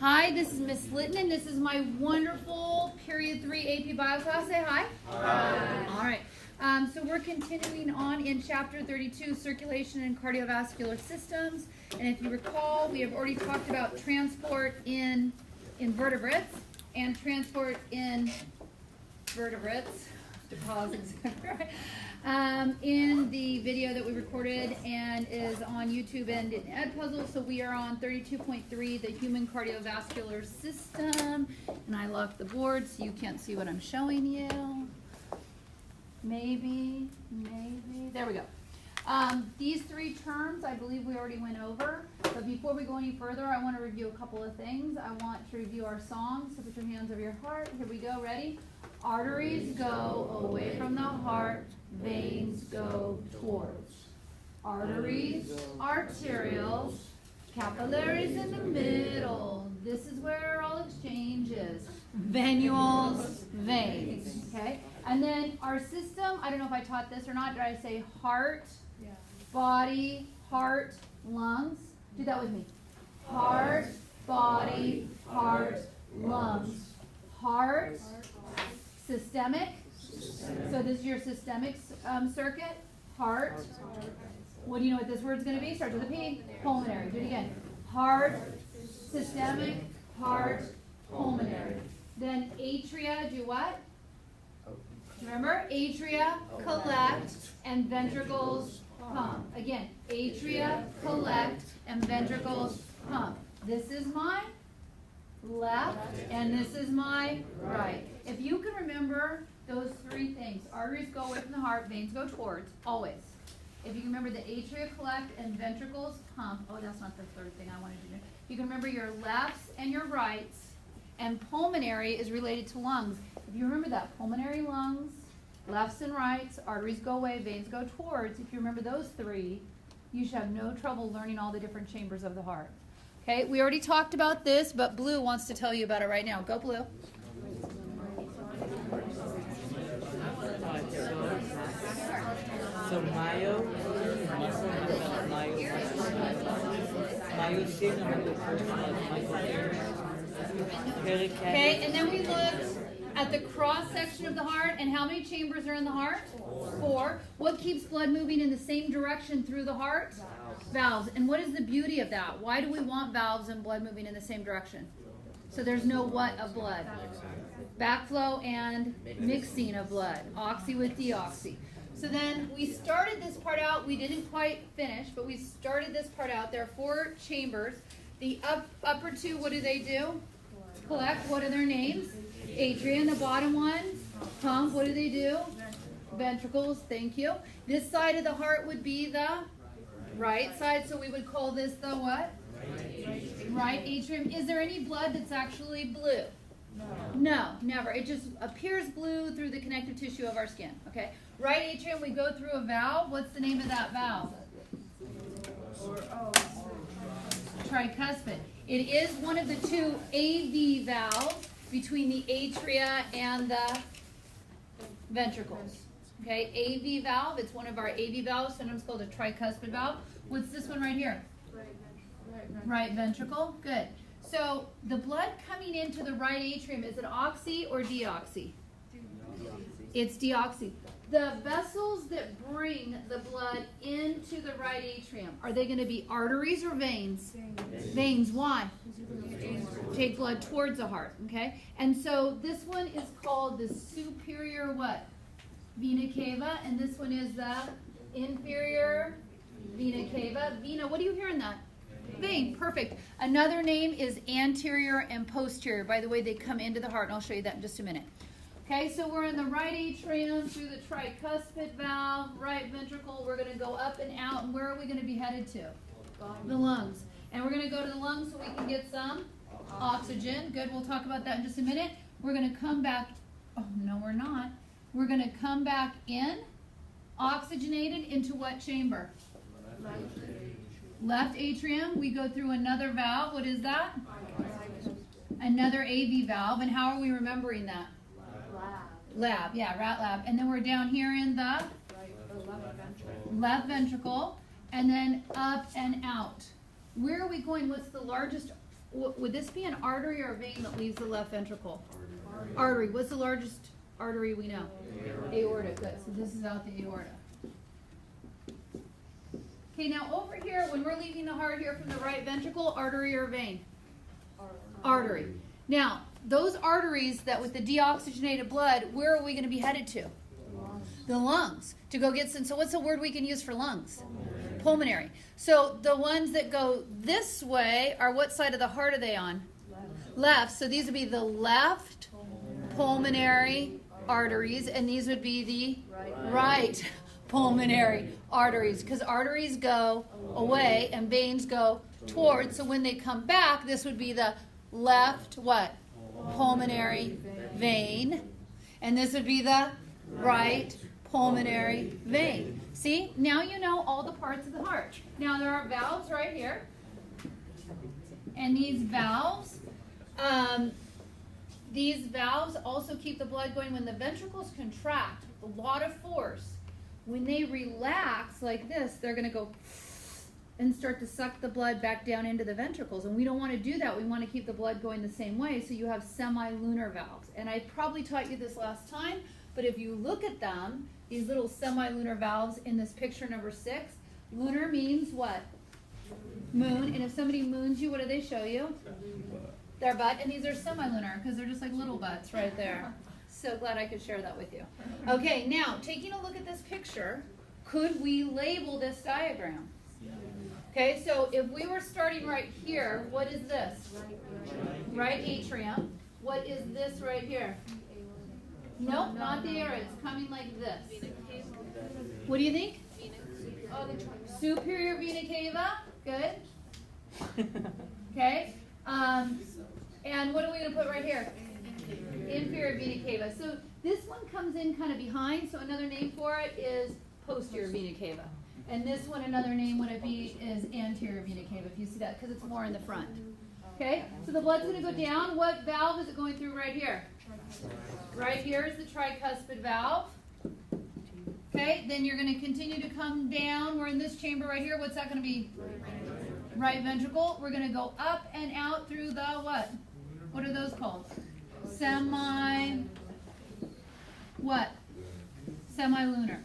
Hi, this is Miss Litton, and this is my wonderful Period 3 APBio class. Say hi. Hi. All right. So we're continuing on in Chapter 32, Circulation and Cardiovascular Systems. And if you recall, we have already talked about transport in invertebrates and transport in vertebrates. Deposits. In the video that we recorded and is on YouTube and in Edpuzzle. So we are on 32.3, the human cardiovascular system. And I locked the board so you can't see what I'm showing you. Maybe. There we go. These three terms I believe we already went over. But before we go any further, I want to review a couple of things. I want to review our song. So put your hands over your heart. Here we go. Ready? Arteries go away from the heart. Veins go towards. Arteries, arterioles, capillaries in the middle. This is where all exchange is. Venules, veins. Okay? And then our system, I don't know if I taught this or not. Did I say heart, body, heart, lungs? Do that with me. Heart, body, heart, lungs. Heart, systemic. So this is your systemic circuit. Heart. What do you know what this word's going to be? Starts with a P. Pulmonary. Do it again. Heart, systemic, heart, pulmonary. Then atria do what? Remember? Atria collect and ventricles pump. Again, atria collect and ventricles pump. This is my left and this is my right. If you can remember those three things, arteries go away from the heart, veins go towards, always. If you can remember the atria collect and ventricles pump, oh, that's not the third thing I wanted to do. You can remember your lefts and your rights, and pulmonary is related to lungs. If you remember that, pulmonary lungs, lefts and rights, arteries go away, veins go towards. If you remember those three, you should have no trouble learning all the different chambers of the heart. Okay, we already talked about this, but Blue wants to tell you about it right now. Go, Blue. So okay, and then we looked at the cross section of the heart, and how many chambers are in the heart? 4. What keeps blood moving in the same direction through the heart? Valves. And what is the beauty of that? Why do we want valves and blood moving in the same direction? So there's no what of blood? Backflow and mixing of blood. Oxy with deoxy. So then we started this part out. We didn't quite finish, but we started this part out. There are 4 chambers. The upper 2, what do they do? Collect. What are their names? Atria. And the bottom ones? Pump. What do they do? Ventricles. Thank you. This side of the heart would be the right side. So we would call this the what? Right atrium. Is there any blood that's actually blue? No, never. It just appears blue through the connective tissue of our skin. Okay. Right atrium, we go through a valve. What's the name of that valve? Tricuspid. It is one of the 2 AV valves between the atria and the ventricles. Okay, AV valve. It's one of our AV valves, sometimes called a tricuspid valve. What's this one right here? Right ventricle. Good. So the blood coming into the right atrium, is it oxy or deoxy? It's deoxy. The vessels that bring the blood into the right atrium, are they going to be arteries or veins? Veins. Why? Take blood towards the heart. Okay. And so this one is called the superior what? Vena cava, and this one is the inferior vena cava. Vena, what do you hear in that? Vein. Perfect. Another name is anterior and posterior. By the way, they come into the heart, and I'll show you that in just a minute. Okay, so we're in the right atrium through the tricuspid valve, right ventricle. We're going to go up and out, and where are we going to be headed to? The lungs. And we're going to go to the lungs so we can get some oxygen. Good, we'll talk about that in just a minute. We're going to come back. Oh, no, we're not. We're going to come back in, oxygenated into what chamber? Left atrium. We go through another valve. What is that? Another AV valve. And how are we remembering that? Lab. Yeah, rat lab. And then we're down here in the left ventricle. And then up and out. Where are we going? What's the largest would this be an artery or a vein that leaves the left ventricle? Artery. What's the largest artery we know? Aorta. Good. So this is out the aorta. Okay, now over here, when we're leaving the heart here from the right ventricle, artery or vein? Artery. Now, those arteries that with the deoxygenated blood, where are we going to be headed to? The lungs. To go get some, so what's the word we can use for lungs? Pulmonary. So the ones that go this way are what side of the heart are they on? Left. So these would be the left pulmonary arteries, and these would be the right pulmonary arteries, because arteries go away and veins go towards. So when they come back, this would be the left what? Pulmonary vein, and this would be the right pulmonary vein. See, now you know all the parts of the heart. Now there are valves right here, and these valves also keep the blood going. When the ventricles contract with a lot of force, when they relax like this, they're going to go and start to suck the blood back down into the ventricles. And we don't want to do that. We want to keep the blood going the same way. So you have semilunar valves. And I probably taught you this last time, but if you look at them, these little semilunar valves in this picture number 6, lunar means what? Moon. And if somebody moons you, what do they show you? Their butt. And these are semilunar because they're just like little butts right there. So glad I could share that with you. Okay, now taking a look at this picture, could we label this diagram? Okay, so if we were starting right here, what is this? Right atrium. What is this right here? Nope, not the aorta. It's coming like this. What do you think? Superior vena cava. Good. Okay. And what are we going to put right here? Inferior vena cava. So this one comes in kind of behind. So another name for it is posterior vena cava. And this one, another name would it be is anterior vena cava, if you see that, because it's more in the front. Okay, so the blood's going to go down. What valve is it going through right here? Right here is the tricuspid valve. Okay, then you're going to continue to come down. We're in this chamber right here. What's that going to be? Right ventricle. We're going to go up and out through the what? What are those called? What? Semilunar.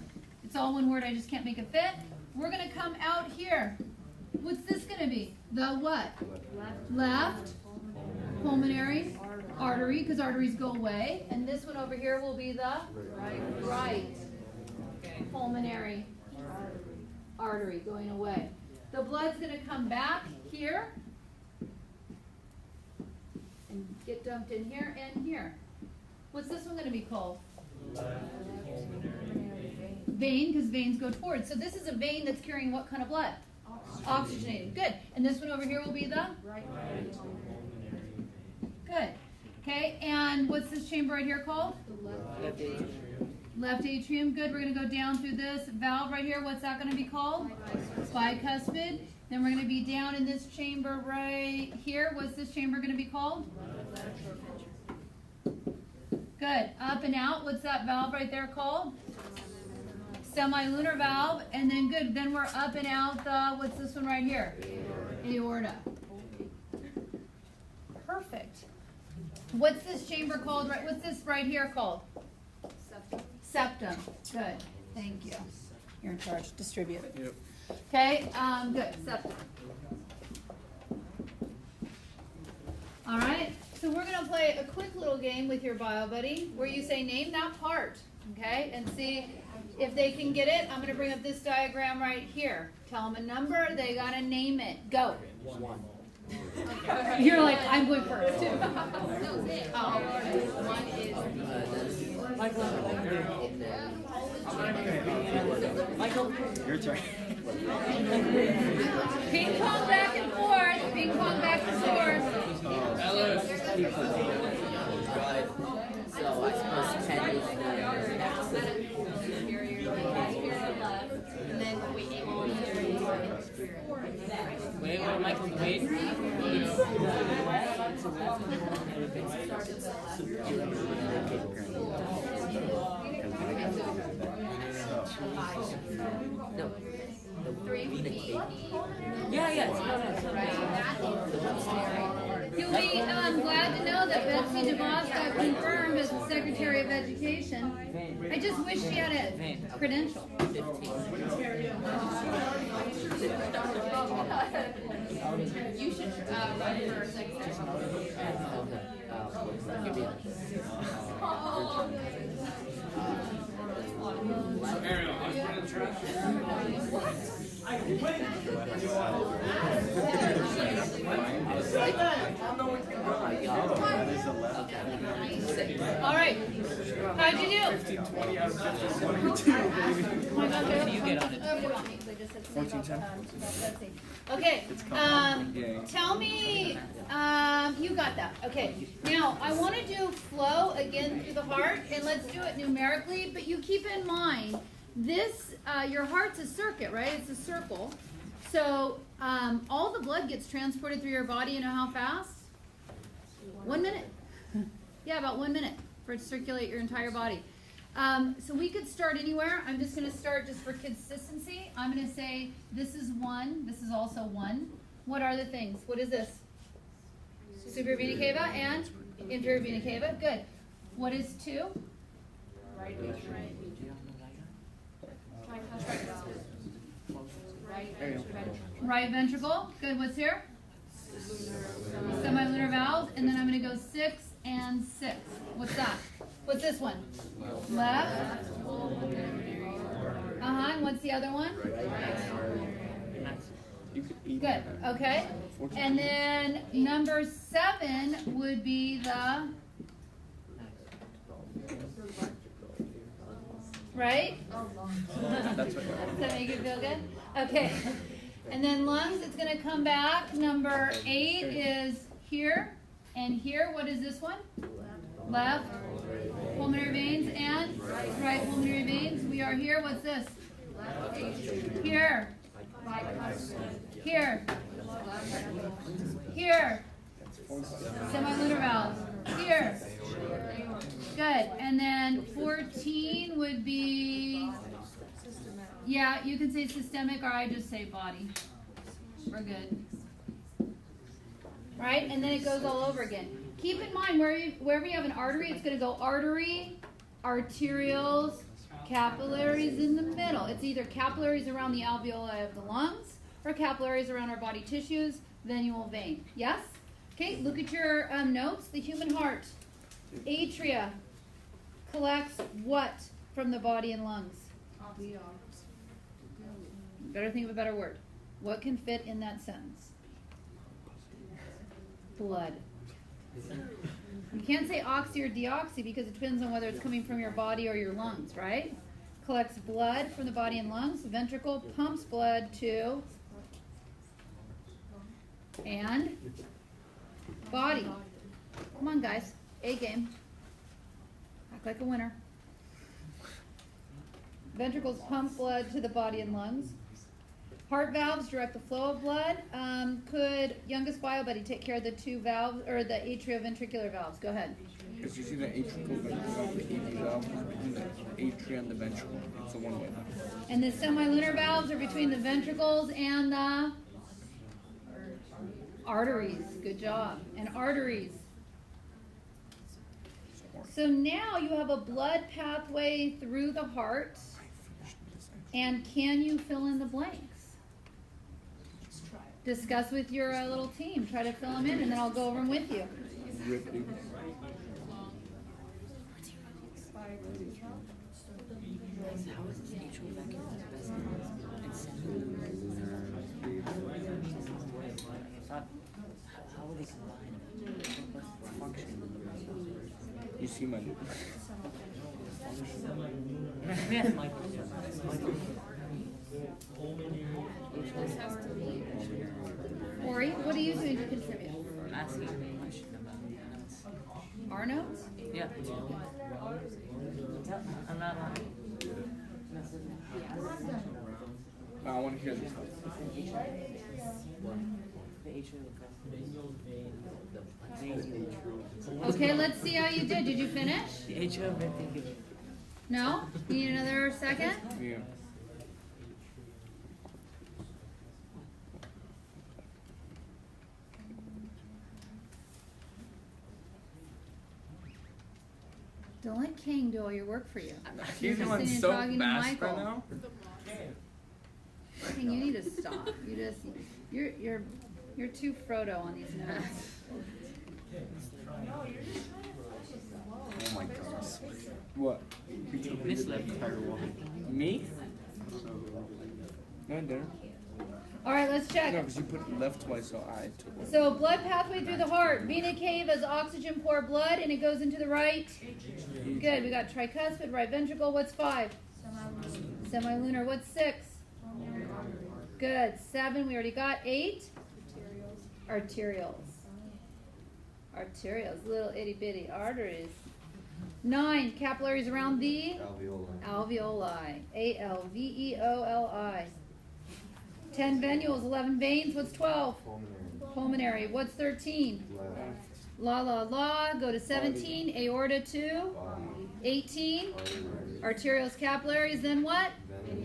It's all one word. I just can't make it fit. We're going to come out here. What's this going to be? The what? Left pulmonary artery, because arteries go away. And this one over here will be the right pulmonary artery going away. The blood's going to come back here and get dumped in here and here. What's this one going to be called? Vein, because veins go towards. So this is a vein that's carrying what kind of blood? Oxygenated. Good. And this one over here will be the? Good. Okay, and what's this chamber right here called? Left atrium. Left atrium. Good. We're going to go down through this valve right here. What's that going to be called? Bicuspid. Then we're going to be down in this chamber right here. What's this chamber going to be called? Good. Up and out. What's that valve right there called? Semilunar valve. And then good. Then we're up and out the, what's this one right here? Aorta. Perfect. What's this chamber called? Right. What's this right here called? Septum. Good. Thank you. You're in charge. Distribute. Yep. Okay. Good. Septum. All right. So we're going to play a quick little game with your bio buddy where you say name that part. Okay. And see if they can get it. I'm going to bring up this diagram right here. Tell them a number. They got to name it. Go. 1. You're like, I'm going first too. One is Michael, your turn. Ping pong back and forth. Ping pong back and forth. So I suppose 10 is and then we aim on Wait, Michael, wait. No. 3 would be Yeah. that is the pulmonary. You'll be glad to know that Betsy DeVos got confirmed as the Secretary of Education. I just wish she had a credential. You should run for secretary. All right. How'd you do? 15, 20 out of 50, 72. You get on it. 14, 10. Okay. Tell me, you got that. Okay. Now, I want to do flow again through the heart, and let's do it numerically, but you keep in mind, this, your heart's a circuit, right? It's a circle. So, all the blood gets transported through your body, you know how fast? 1 minute. Yeah, about 1 minute for it to circulate your entire body. So we could start anywhere. I'm just going to start just for consistency. I'm going to say this is 1. This is also 1. What are the things? What is this? Superior vena cava and inferior vena cava. Good. What is 2? Right ventricle. Good. What's here? Semilunar valves. And then I'm going to go 6 and 6. What's that? What's this one? Left. And what's the other one? Good. Okay. And then number 7 would be the right? Does that make you feel good? Okay. And then lungs, it's going to come back. Number 8 is here and here. What is this one? Left pulmonary veins and right pulmonary veins. We are here. What's this? Here. Here. Here. Semilunar valves. Here. Good. And then 14 would be, yeah, you can say systemic, or I just say body. We're good. Right? And then it goes all over again. Keep in mind, wherever you have an artery, it's going to go artery, arterioles, capillaries in the middle. It's either capillaries around the alveoli of the lungs or capillaries around our body tissues, venual vein. Yes? Okay, look at your notes. The human heart, atria, collects what from the body and lungs? Better think of a better word. What can fit in that sentence? Blood. You can't say oxy or deoxy because it depends on whether it's coming from your body or your lungs, right? Collects blood from the body and lungs. Ventricle pumps blood to and body. Come on, guys. A game. Act like a winner. Ventricles pump blood to the body and lungs. Heart valves direct the flow of blood. Could youngest bio buddy take care of the 2 valves, or the atrioventricular valves? Go ahead. If you see the atrial ventricle, the AV valve is between the atria and the ventricle. It's a one-way. And the semilunar valves are between the ventricles and the arteries. Good job. And arteries. So now you have a blood pathway through the heart. And can you fill in the blanks? Discuss with your little team. Try to fill them in, and then I'll go over them with you. How will they combine? What's the function? You see my Yes, Michael. Ori, what are you doing to contribute? I'm asking a question about notes. Our notes? Yeah. I'm not lying. I want to hear this. Okay, let's see how you did. Did you finish? The atria ventricular. No? You need another second? Yeah. Don't let King do all your work for you. You know I'm sitting so and talking to fast Michael. right now. King, you need to stop. You're too Frodo on these notes. Oh my gosh. What? Miss left firewall. Me? No, I didn't. All right, let's check. No, because you put left twice, so I took one. So blood pathway through the heart. Vena cava is oxygen poor blood, and it goes into the right. Good. We got tricuspid, right ventricle. What's 5? Semilunar. What's 6? Good. 7. We already got 8. Arterioles. Arterioles. Little itty bitty arteries. 9. Capillaries around the alveoli. ALVEOLI. 10 venules, 11 veins. What's 12? Pulmonary. What's 13? La la la. Go to 17. Aorta 2. 18. Arterioles, capillaries. Then what?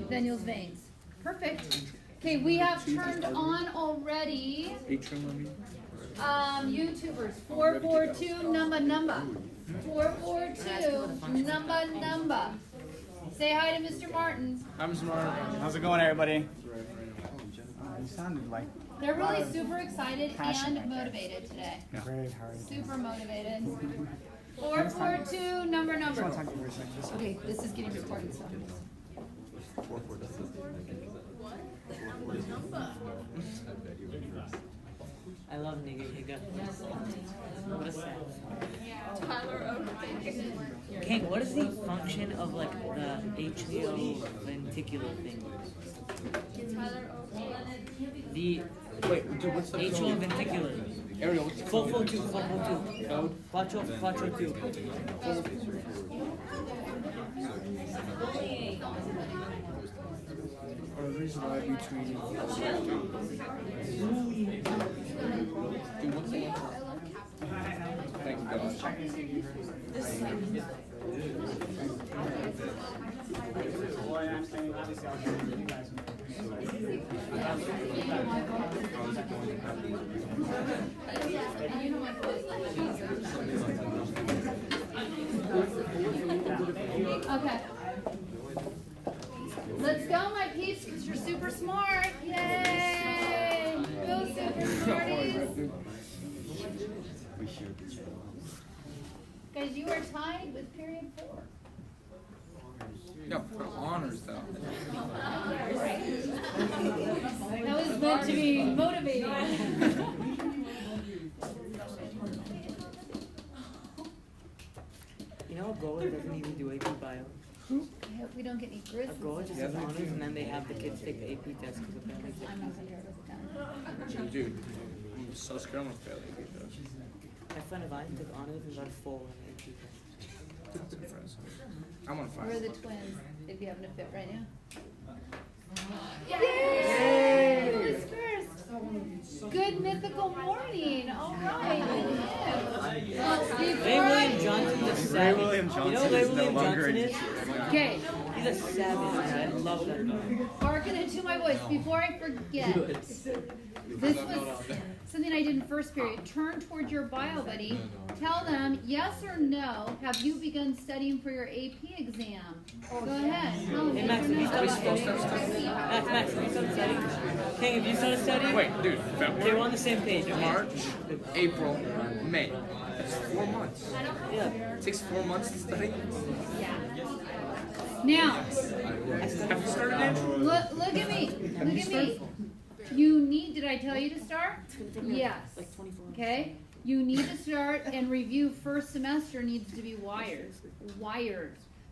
Venules, veins. Perfect. Okay, we have turned on already. Atrium, YouTubers. 442 number. 442 number. Say hi to Mr. Martin. I'm smart. How's it going, everybody? You sounded like They're really super excited and motivated today. great. How are you? Super motivated. 442 number. I just want to talk to you for a second. Okay, this is getting recorded. So. I love nigga nigga. What a sad. King, what is the function of like the atrioventicular thing? The What's the atrioventicular. Ariel, what's the 442. code? Quattro 2. Or the reason why between. Dude, what's the Thank God. Okay. Let's go, my peeps, because you're super smart. Yay! Go super smarties. Guys, you are tied with period 4. Yeah, for honors though. That was meant to be motivating. You know, Goa doesn't even do APBio. I hope we don't get any grits. Goa just has honors and then they have the kids take the AP test because apparently it's I'm not here with them. Dude, I'm so scared I'm gonna fail AP test. my friend Ivan took honors and got a 4 on the AP test. I'm on fire. We're the twins. They'd be having a fit right now. Yay! Who was first? Good mythical morning. All right. Ray William Johnson is a savage. Ray William Johnson You know who Ray is no William longer Johnson in- is? Okay. He's a savage, man. I love that guy. Hearken into my voice. Before I forget, this was something I did in first period. Turn towards your bio buddy. Tell them yes or no. Have you begun studying for your AP exam? Go ahead. Tell them Hey, yes Max, or have you no. started studying? Max, have you started studying? King, have you started studying? Wait, dude, Okay, February, we're on the same page, okay? March, April, May. That's 4 months. Yeah. It takes 4 months to study. Now, Have you started it? look at me. Look at me. You need. Did I tell you to start? Yes. Like 24 Okay. You need to start and review first semester needs to be wired.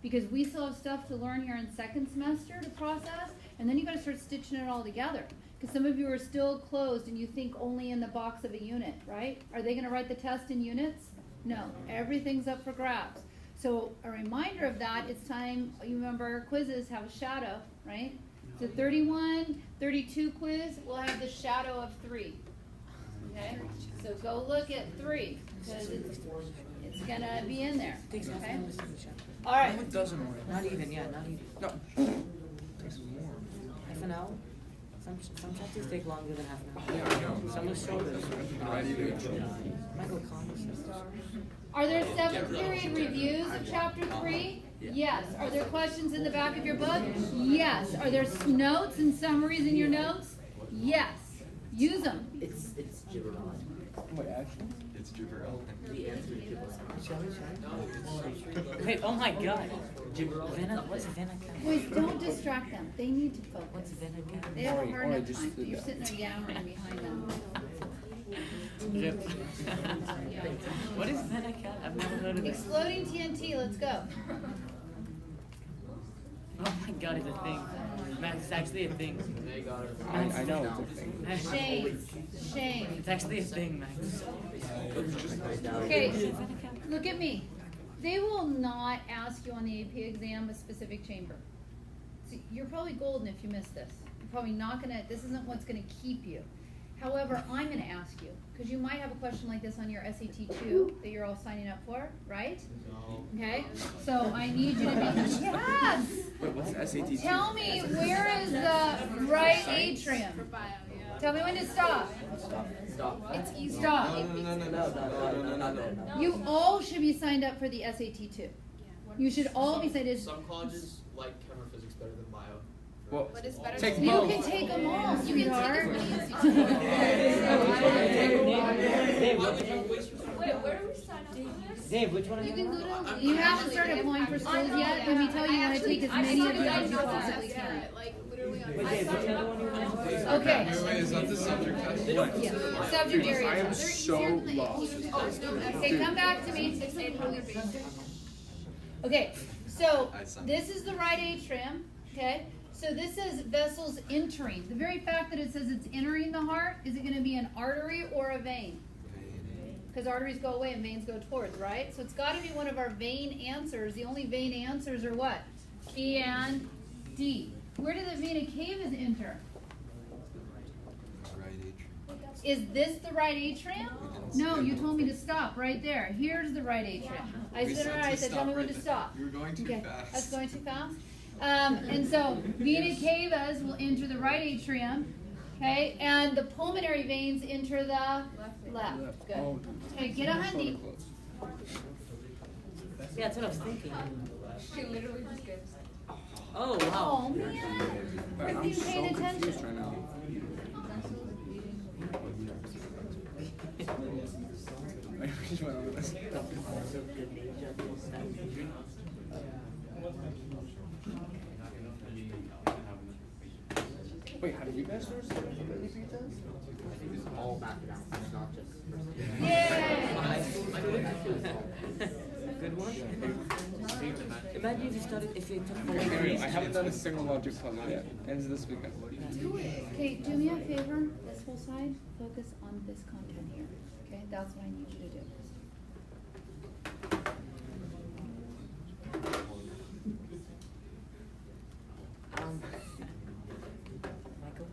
Because we still have stuff to learn here in second semester to process, and then you got to start stitching it all together. Because some of you are still closed and you think only in the box of a unit, right? Are they going to write the test in units? No, everything's up for grabs. So a reminder of that, it's time, you remember quizzes have a shadow, right? So 31, 32 quiz will have the shadow of 3. Okay? So go look at 3, because it's going to be in there. Okay? All right. It doesn't work. Not even, yeah, not even. No. It takes more. Half an hour? Some chapters take longer than half an hour. Yeah, I know. Some are shorter. Right, you do. Michael Collins. Are there 7th period reviews of chapter 3? Yes. Are there questions in the back of your book? Yes. Are there notes and summaries in your notes? Yes. Use them. It's gibberish. Wait, actually? It's gibberish. The answer is gibberish. Wait, oh my god. What's Venica? Boys, don't distract them. They need to focus. What's Venica? They have a hard Or I enough just time. did You're that. sitting there yammering behind them. What is Venica? I've never heard of it. Exploding TNT, let's go. Oh my god, it's a thing. Max, it's actually a thing. I know it's a thing. Shame. Shame. It's actually a thing, Max. Okay, look at me. They will not ask you on the AP exam a specific chamber. So you're probably golden if you miss this. You're probably not gonna, this isn't what's gonna keep you. However, I'm gonna ask you, because you might have a question like this on your SAT 2 that you're all signing up for, right? Okay, so I need you to be, yes! Wait, what's the SAT? Tell me, where is the right atrium? Tell me when to stop. It's easy. Stop. No. You all should be signed up for the SAT 2. You should all be signed up. Some colleges like chem or physics better than bio. Well, But it's better take to You both. can take them all, sweetheart. Wait, where do we sign up for this? Dave, which one are You can go to. You haven't started applying for schools yet. Let me tell you, you want to take as many of them as you possibly can. Like literally on. Wait, Dave, which other one you want? Okay. Wait, is that the subject test? Yeah. Subject I area. am so lost. Okay, come back to me. Okay, so this is the right atrium, okay? So this says vessels entering. The very fact that it says it's entering the heart, is it gonna be an artery or a vein? Because arteries go away and veins go towards, right? So it's gotta be one of our vein answers. The only vein answers are what? E and D. Where do the vena cavas enter? Is this the right atrium? No, you told me to stop right there. Here's the right atrium. I said, all right, I said, tell me when to stop. You're going too fast. That's going too fast. And so vena cavas will enter the right atrium, okay, and the pulmonary veins enter the left. Good. Oh, Okay, get a hundy. Yeah, that's what I was thinking. She literally just gets. Oh, Oh wow. man, I'm Christy's so paying confused attention. right now. I just went over this. Wait, how did you guys first? It's all mathematics, it's not just first. Yay! Good one. Imagine if you started, if you took the Anyway, I haven't done a single logic puzzle yet. Ends this weekend. Okay, do me a favor, this whole side, focus on this content here, okay? That's what I need you to do. Michael?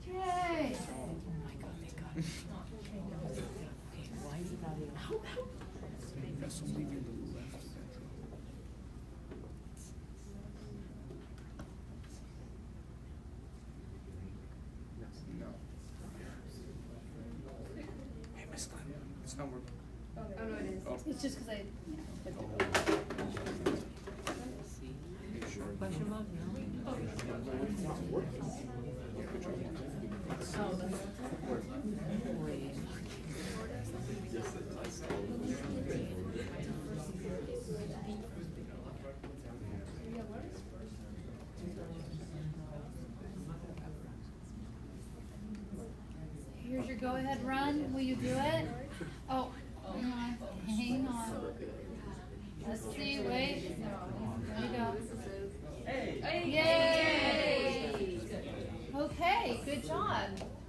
Yay! Oh my god, thank god. Okay, why is it not even? Vessel leaving the left ventral. No. Hey, Miss Glenn, it's not working. Oh no, it is. Oh, It's just because I, Question mark? Wait. here's your go-ahead run. Will you do it? Oh, hang on. Hang on. Let's see. Wait. There you go. Yay! Okay, good job.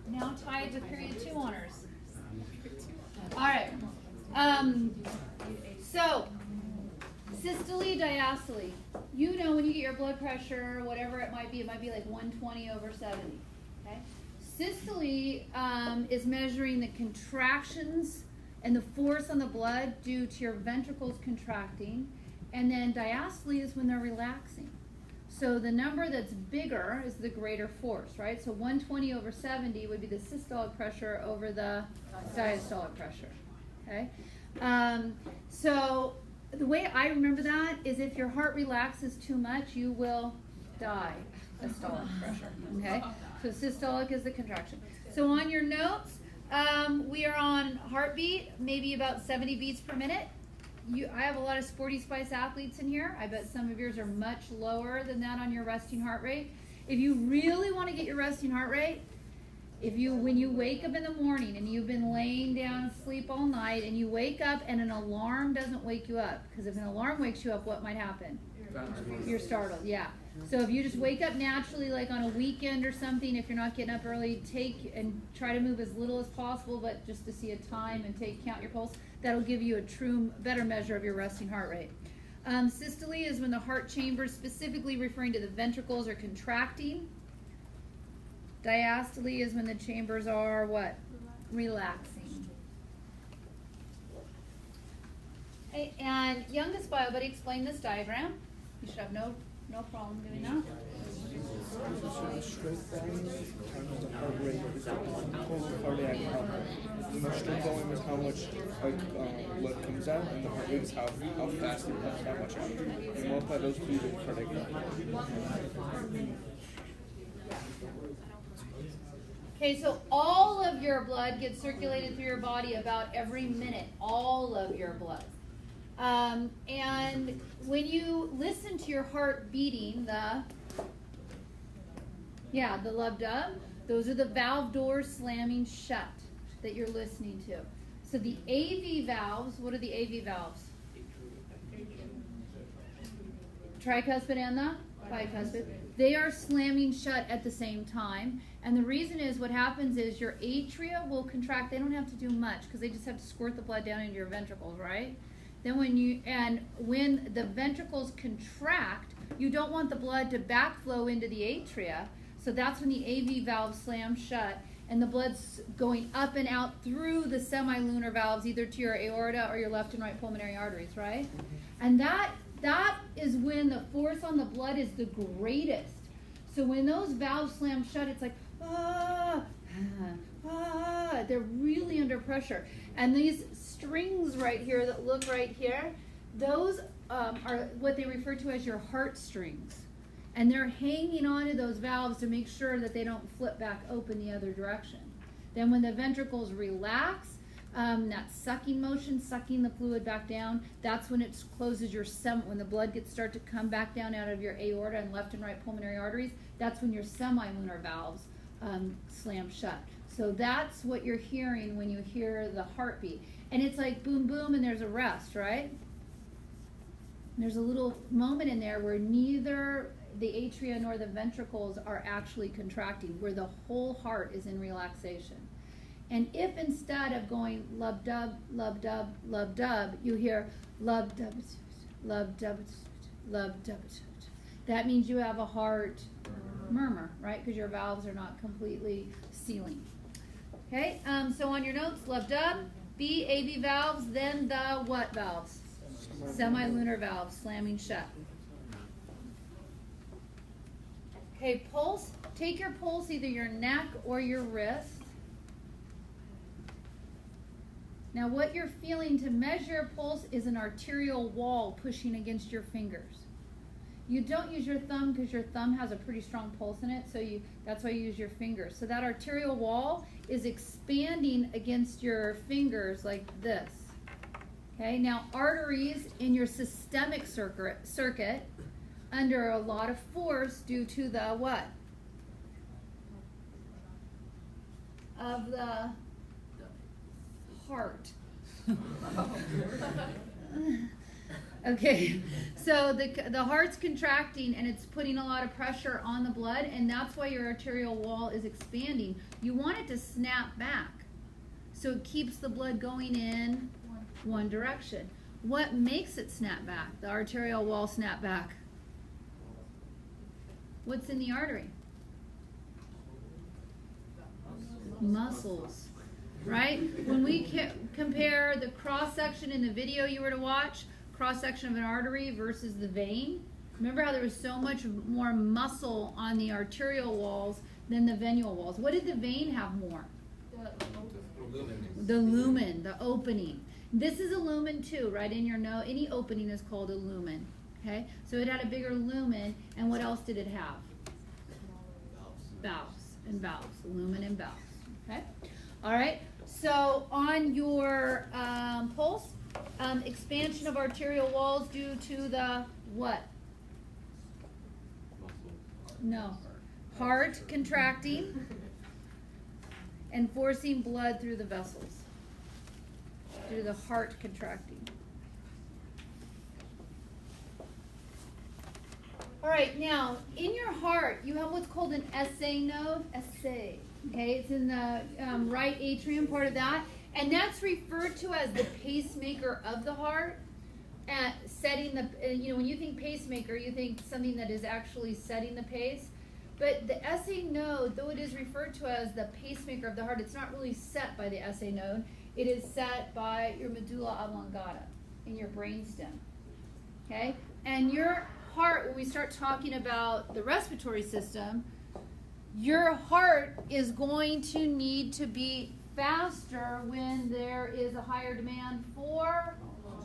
Now tied with period 2 honors. All right. So, systole, diastole. You know when you get your blood pressure, whatever it might be like 120/70. Okay. Systole is measuring the contractions and the force on the blood due to your ventricles contracting, and then diastole is when they're relaxing. So the number that's bigger is the greater force, right? So 120 over 70 would be the systolic pressure over the diastolic pressure, okay? So the way I remember that is if your heart relaxes too much, you will die systolic pressure, okay? So systolic is the contraction. So on your notes, we are on heartbeat, maybe about 70 beats per minute. I have a lot of Sporty Spice athletes in here. I bet some of yours are much lower than that on your resting heart rate. If you really want to get your resting heart rate, when you wake up in the morning and you've been laying down asleep all night and you wake up and an alarm doesn't wake you up, because if an alarm wakes you up, what might happen? You're startled, yeah. So if you just wake up naturally, like on a weekend or something, if you're not getting up early, take and try to move as little as possible, but just to see a time and count your pulse. That'll give you a better measure of your resting heart rate. Systole is when the heart chambers, specifically referring to the ventricles, are contracting. Diastole is when the chambers are what? Relaxing. Hey, and youngest bio buddy, explain this diagram. You should have no problem doing that. Straight volume times the heart rate is the total cardiac output. The straight volume is how much blood comes out, and the heart rate is how fast it pumps that much out. You multiply those two to cardiac output. Okay, so all of your blood gets circulated through your body about every minute. All of your blood. And when you listen to your heart beating, the lub-dub, those are the valve doors slamming shut that you're listening to. So the AV valves, what are the AV valves? Tricuspid and the bicuspid. They are slamming shut at the same time. And the reason is what happens is your atria will contract. They don't have to do much because they just have to squirt the blood down into your ventricles, right? Then when the ventricles contract, you don't want the blood to backflow into the atria. So that's when the AV valve slams shut and the blood's going up and out through the semilunar valves, either to your aorta or your left and right pulmonary arteries, right? And that is when the force on the blood is the greatest. So when those valves slam shut, it's like, they're really under pressure. And these strings right here that look right here, those are what they refer to as your heart strings. And they're hanging onto those valves to make sure that they don't flip back open the other direction. Then when the ventricles relax, that sucking motion, sucking the fluid back down, that's when it closes your when the blood start to come back down out of your aorta and left and right pulmonary arteries, that's when your semilunar valves slam shut. So that's what you're hearing when you hear the heartbeat. And it's like boom, boom, and there's a rest, right? And there's a little moment in there where neither the atria nor the ventricles are actually contracting, where the whole heart is in relaxation. And if instead of going lub-dub, lub-dub, lub-dub, you hear lub-dub, lub-dub, lub-dub, that means you have a heart murmur, right? Because your valves are not completely sealing. Okay, so on your notes, lub-dub, B, AV valves, then the what valves? Semilunar valves slamming shut. Okay, pulse. Take your pulse, either your neck or your wrist. Now what you're feeling to measure your pulse is an arterial wall pushing against your fingers. You don't use your thumb because your thumb has a pretty strong pulse in it, so that's why you use your fingers. So that arterial wall is expanding against your fingers like this. Okay, now arteries in your systemic circuit under a lot of force due to the what? Of the heart. Okay, so the heart's contracting and it's putting a lot of pressure on the blood, and that's why your arterial wall is expanding. You want it to snap back so it keeps the blood going in one direction. What makes it snap back, the arterial wall snap back? What's in the artery? Muscles. right? When we compare the cross-section in the video you were to watch, cross-section of an artery versus the vein, remember how there was so much more muscle on the arterial walls than the venule walls. What did the vein have more? The lumen, the opening. This is a lumen too, right? In your nose, any opening is called a lumen. Okay, so it had a bigger lumen, and what else did it have? Valves and valves, lumen and valves. Okay, all right. So on your pulse, expansion of arterial walls due to the what? No, heart contracting and forcing blood through the vessels. Due to the heart contracting. All right, now in your heart, you have what's called an SA node. SA, okay, it's in the right atrium part of that, and that's referred to as the pacemaker of the heart. Setting the, when you think pacemaker, you think something that is actually setting the pace. But the SA node, though it is referred to as the pacemaker of the heart, it's not really set by the SA node. It is set by your medulla oblongata in your brainstem. Okay, and your heart, when we start talking about the respiratory system, your heart is going to need to beat faster when there is a higher demand for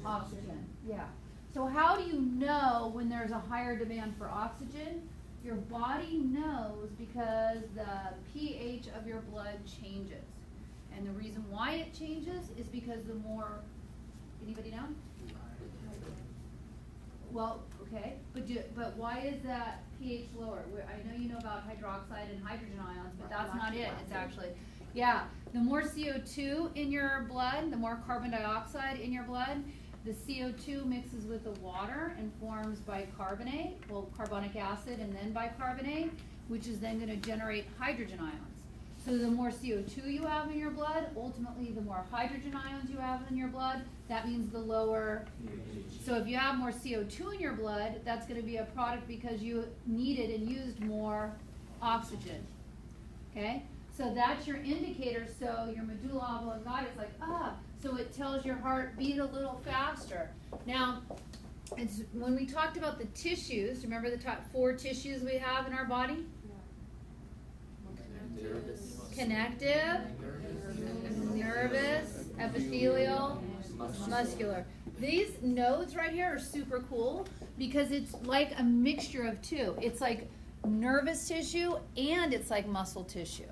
oxygen. Yeah. So how do you know when there's a higher demand for oxygen? Your body knows because the pH of your blood changes. And the reason why it changes is because the more, anybody know? Well, okay, but why is that pH lower? I know you know about hydroxide and hydrogen ions, but that's not it. It's actually, yeah, the more CO2 in your blood, the more carbon dioxide in your blood, the CO2 mixes with the water and forms bicarbonate, well, carbonic acid and then bicarbonate, which is then going to generate hydrogen ions. So the more CO2 you have in your blood, ultimately the more hydrogen ions you have in your blood, that means the lower. So if you have more CO2 in your blood, that's going to be a product because you needed and used more oxygen. Okay? So that's your indicator. So your medulla oblongata is like, so it tells your heart beat a little faster. Now, when we talked about the tissues, remember the top 4 tissues we have in our body? Connective, nervous, epithelial, muscular. These nodes right here are super cool because it's like a mixture of two. It's like nervous tissue and it's like muscle tissue.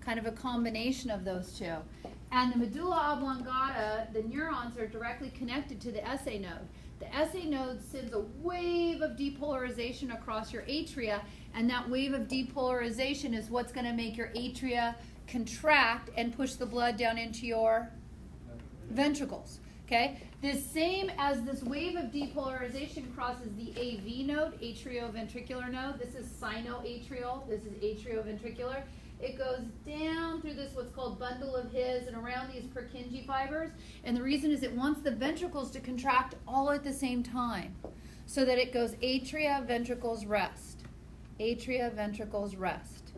Kind of a combination of those two. And the medulla oblongata, the neurons are directly connected to the SA node. The SA node sends a wave of depolarization across your atria, and that wave of depolarization is what's going to make your atria contract and push the blood down into your ventricles. Okay? The same as this wave of depolarization crosses the AV node, atrioventricular node. This is sinoatrial. This is atrioventricular. It goes down through this what's called bundle of His and around these Purkinje fibers. And the reason is it wants the ventricles to contract all at the same time so that it goes atria, ventricles, rest. Atria, ventricles, rest.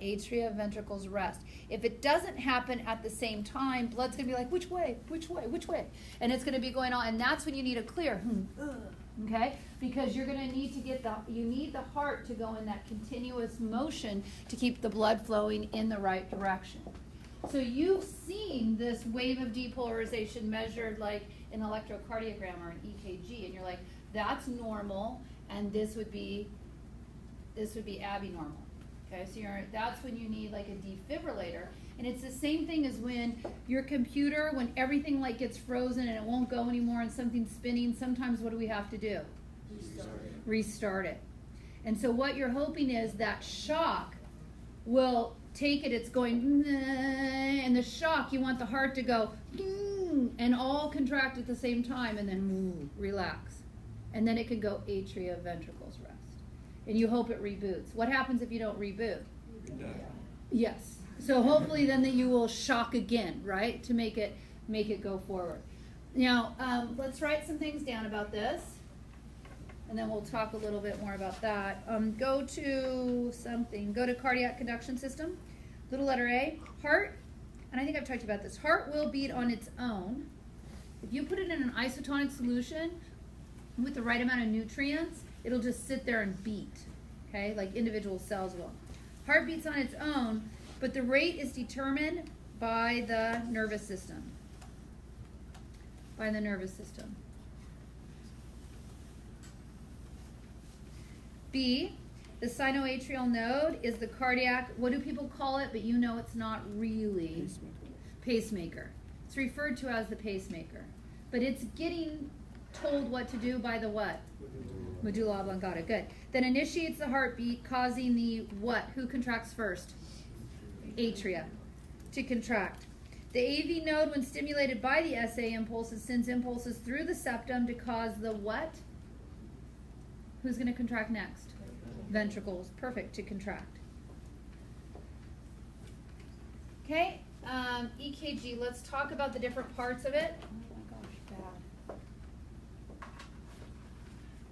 Atria, ventricles, rest. If it doesn't happen at the same time, blood's going to be like, which way, which way, which way? And it's going to be going on. And that's when you need a clear. Okay? Because you're going to need to get you need the heart to go in that continuous motion to keep the blood flowing in the right direction. So you've seen this wave of depolarization measured like an electrocardiogram or an EKG, and you're like, that's normal, and this would be abnormal. Okay, so that's when you need like a defibrillator. And it's the same thing as when your computer, when everything like gets frozen and it won't go anymore and something's spinning, sometimes what do we have to do? Restart it. And so what you're hoping is that shock will take it, it's going, and the shock, you want the heart to go, and all contract at the same time, and then relax. And then it can go atria, ventricles, rest. And you hope it reboots. What happens if you don't reboot? Yes. So hopefully then that you will shock again, right, to make it go forward. Now, let's write some things down about this, and then we'll talk a little bit more about that. Go to cardiac conduction system, little letter A, heart, and I think I've talked about this, heart will beat on its own. If you put it in an isotonic solution with the right amount of nutrients, it'll just sit there and beat, okay, like individual cells will. Heart beats on its own, but the rate is determined by the nervous system. By the nervous system. B, the sinoatrial node is the cardiac, what do people call it, but you know it's not really? Pacemaker. It's referred to as the pacemaker. But it's getting told what to do by the what? Medulla oblongata. Good. Then initiates the heartbeat, causing the what? Who contracts first? Atria to contract. The AV node, when stimulated by the SA impulses, sends impulses through the septum to cause the what? Who's going to contract next? Ventricles. Perfect, to contract. Okay, EKG. Let's talk about the different parts of it. Oh my gosh, bad.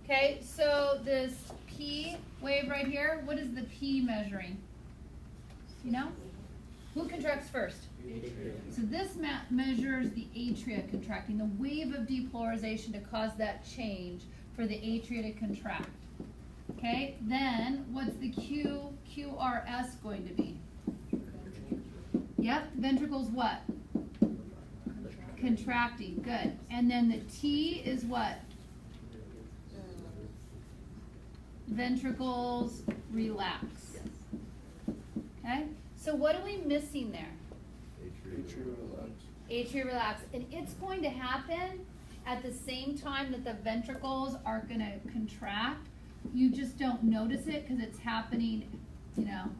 Okay, so this P wave right here, what is the P measuring? You know? Who contracts first? So this measures the atria contracting, the wave of depolarization to cause that change for the atria to contract. Okay, then what's the QRS going to be? Yep, ventricles what? Contracting, good. And then the T is what? Ventricles relax. Okay, so what are we missing there? Atria relax. Atria relax. And it's going to happen at the same time that the ventricles are going to contract. You just don't notice it because it's happening, you know.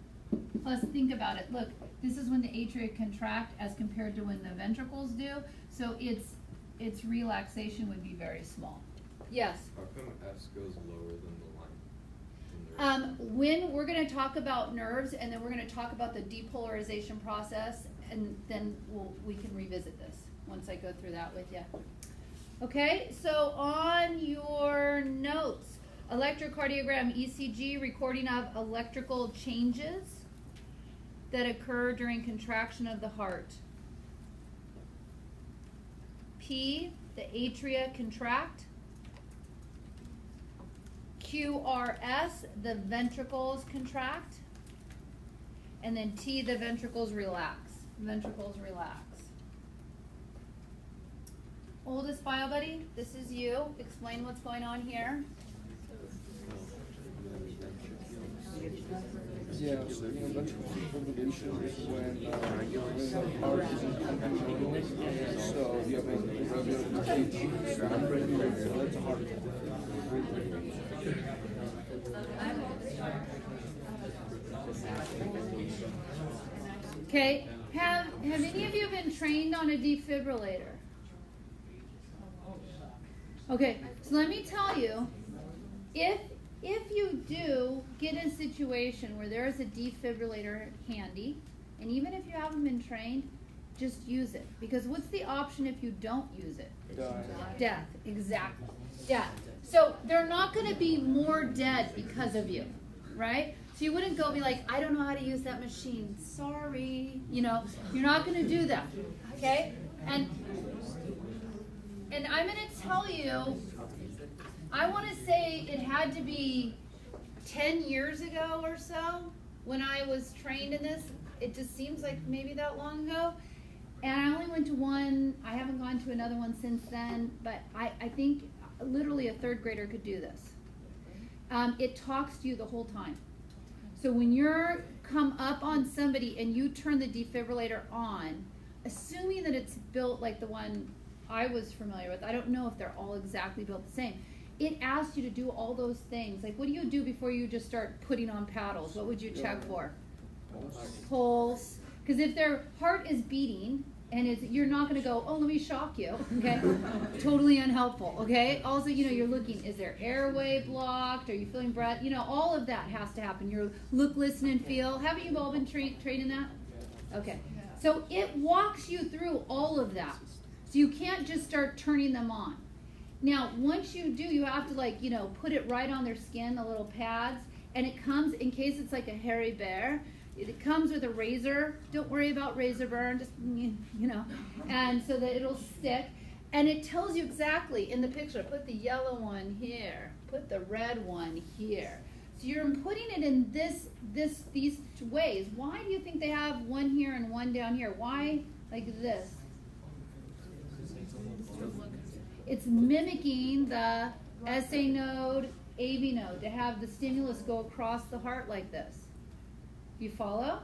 Plus, think about it. Look, this is when the atria contract as compared to when the ventricles do. So its relaxation would be very small. Yes? How come S goes lower than the line? When we're going to talk about nerves, and then we're going to talk about the depolarization process, and then we can revisit this once I go through that with you. Okay, so on your notes, electrocardiogram, ECG, recording of electrical changes that occur during contraction of the heart. P, the atria contract. QRS, the ventricles contract. And then T, the ventricles relax. Ventricles relax. Oldest bio buddy, this is you. Explain what's going on here. Yeah, so ventricular fibrillation is when the heart isn't pumping normally. So you have a irregular beat, so that's a heart attack. Okay, have any of you been trained on a defibrillator? Okay, so let me tell you, if you do get in a situation where there is a defibrillator handy, and even if you haven't been trained, just use it. Because what's the option if you don't use it? Death, exactly. Death. So they're not going to be more dead because of you, right? So you wouldn't go be like, I don't know how to use that machine. Sorry. You know, you're not going to do that, okay? And I'm going to tell you, I want to say it had to be 10 years ago or so when I was trained in this. It just seems like maybe that long ago. And I only went to one. I haven't gone to another one since then. But I think literally a third grader could do this. It talks to you the whole time. So when you're come up on somebody and you turn the defibrillator on, assuming that it's built like the one I was familiar with, I don't know if they're all exactly built the same. It asks you to do all those things. Like, what do you do before you just start putting on paddles? What would you check for? Pulse. Because if their heart is beating, and you're not going to go, oh, let me shock you, okay? Totally unhelpful, okay? Also, you know, you're looking, is there airway blocked? Are you feeling breath? You know, all of that has to happen. You're look, listen, and feel. Haven't you all been trained in that? Okay. So it walks you through all of that. So you can't just start turning them on. Now, once you do, you have to, like, you know, put it right on their skin, the little pads, and it comes, in case it's like a hairy bear, It comes with a razor. Don't worry about razor burn, just, and so that it'll stick. And it tells you exactly in the picture, put the yellow one here, put the red one here. So you're putting it in these ways. Why do you think they have one here and one down here? Why like this? It's mimicking the SA node, AV node, to have the stimulus go across the heart like this. You follow?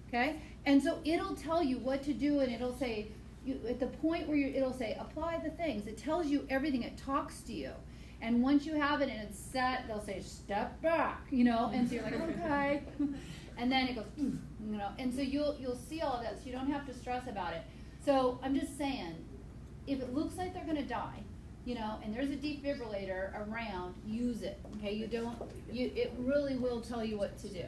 Okay? And so it'll tell you what to do, and it'll say, at the point where it'll say, apply the things. It tells you everything. It talks to you. And once you have it and it's set, they'll say, step back, and so you're like, okay. And then it goes, and so you'll see all of that, so you don't have to stress about it. So I'm just saying, if it looks like they're going to die, and there's a defibrillator around, use it, okay? It really will tell you what to do.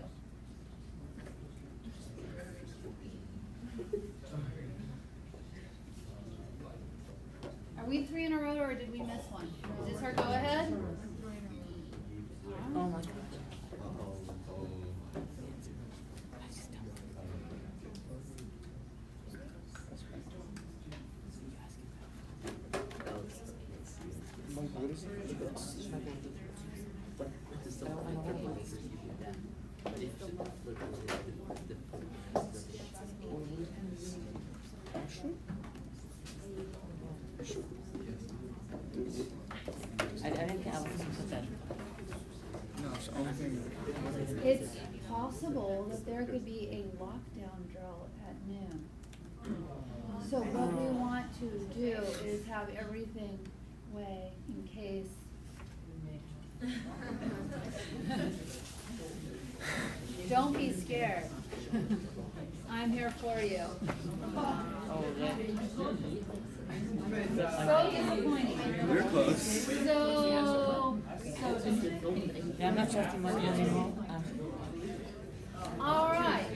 Are we 3 in a row, or did we miss one? Is this our go ahead? Oh my God. What is it? I didn't think I was going to put that. No, it's the only thing. It's possible that there could be a lockdown drill at noon. So what we want to do is have everything way in case. Don't be scared. I'm here for you. Oh, yeah. So disappointing. We're close. So disappointing. Yeah, I'm not trusting my anymore. All right.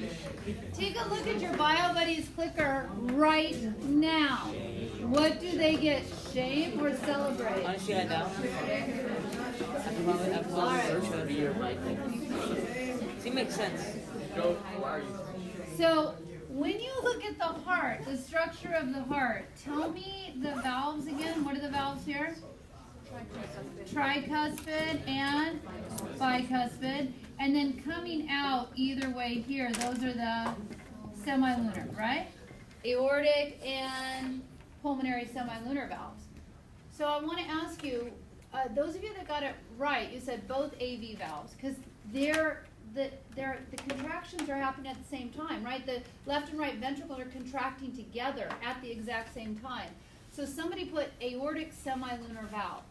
Take a look at your BioBuddies clicker right now. What do they get? Shame or celebrate? Honestly, I doubt. I probably be your mic. See, makes sense. So when you look at the heart, the structure of the heart, tell me the valves again. What are the valves here? Tricuspid and bicuspid. And then coming out either way here, those are the semilunar, right? Aortic and pulmonary semilunar valves. So I want to ask you, those of you that got it right, you said both AV valves, because the contractions are happening at the same time, right? The left and right ventricles are contracting together at the exact same time. So somebody put aortic semilunar valve.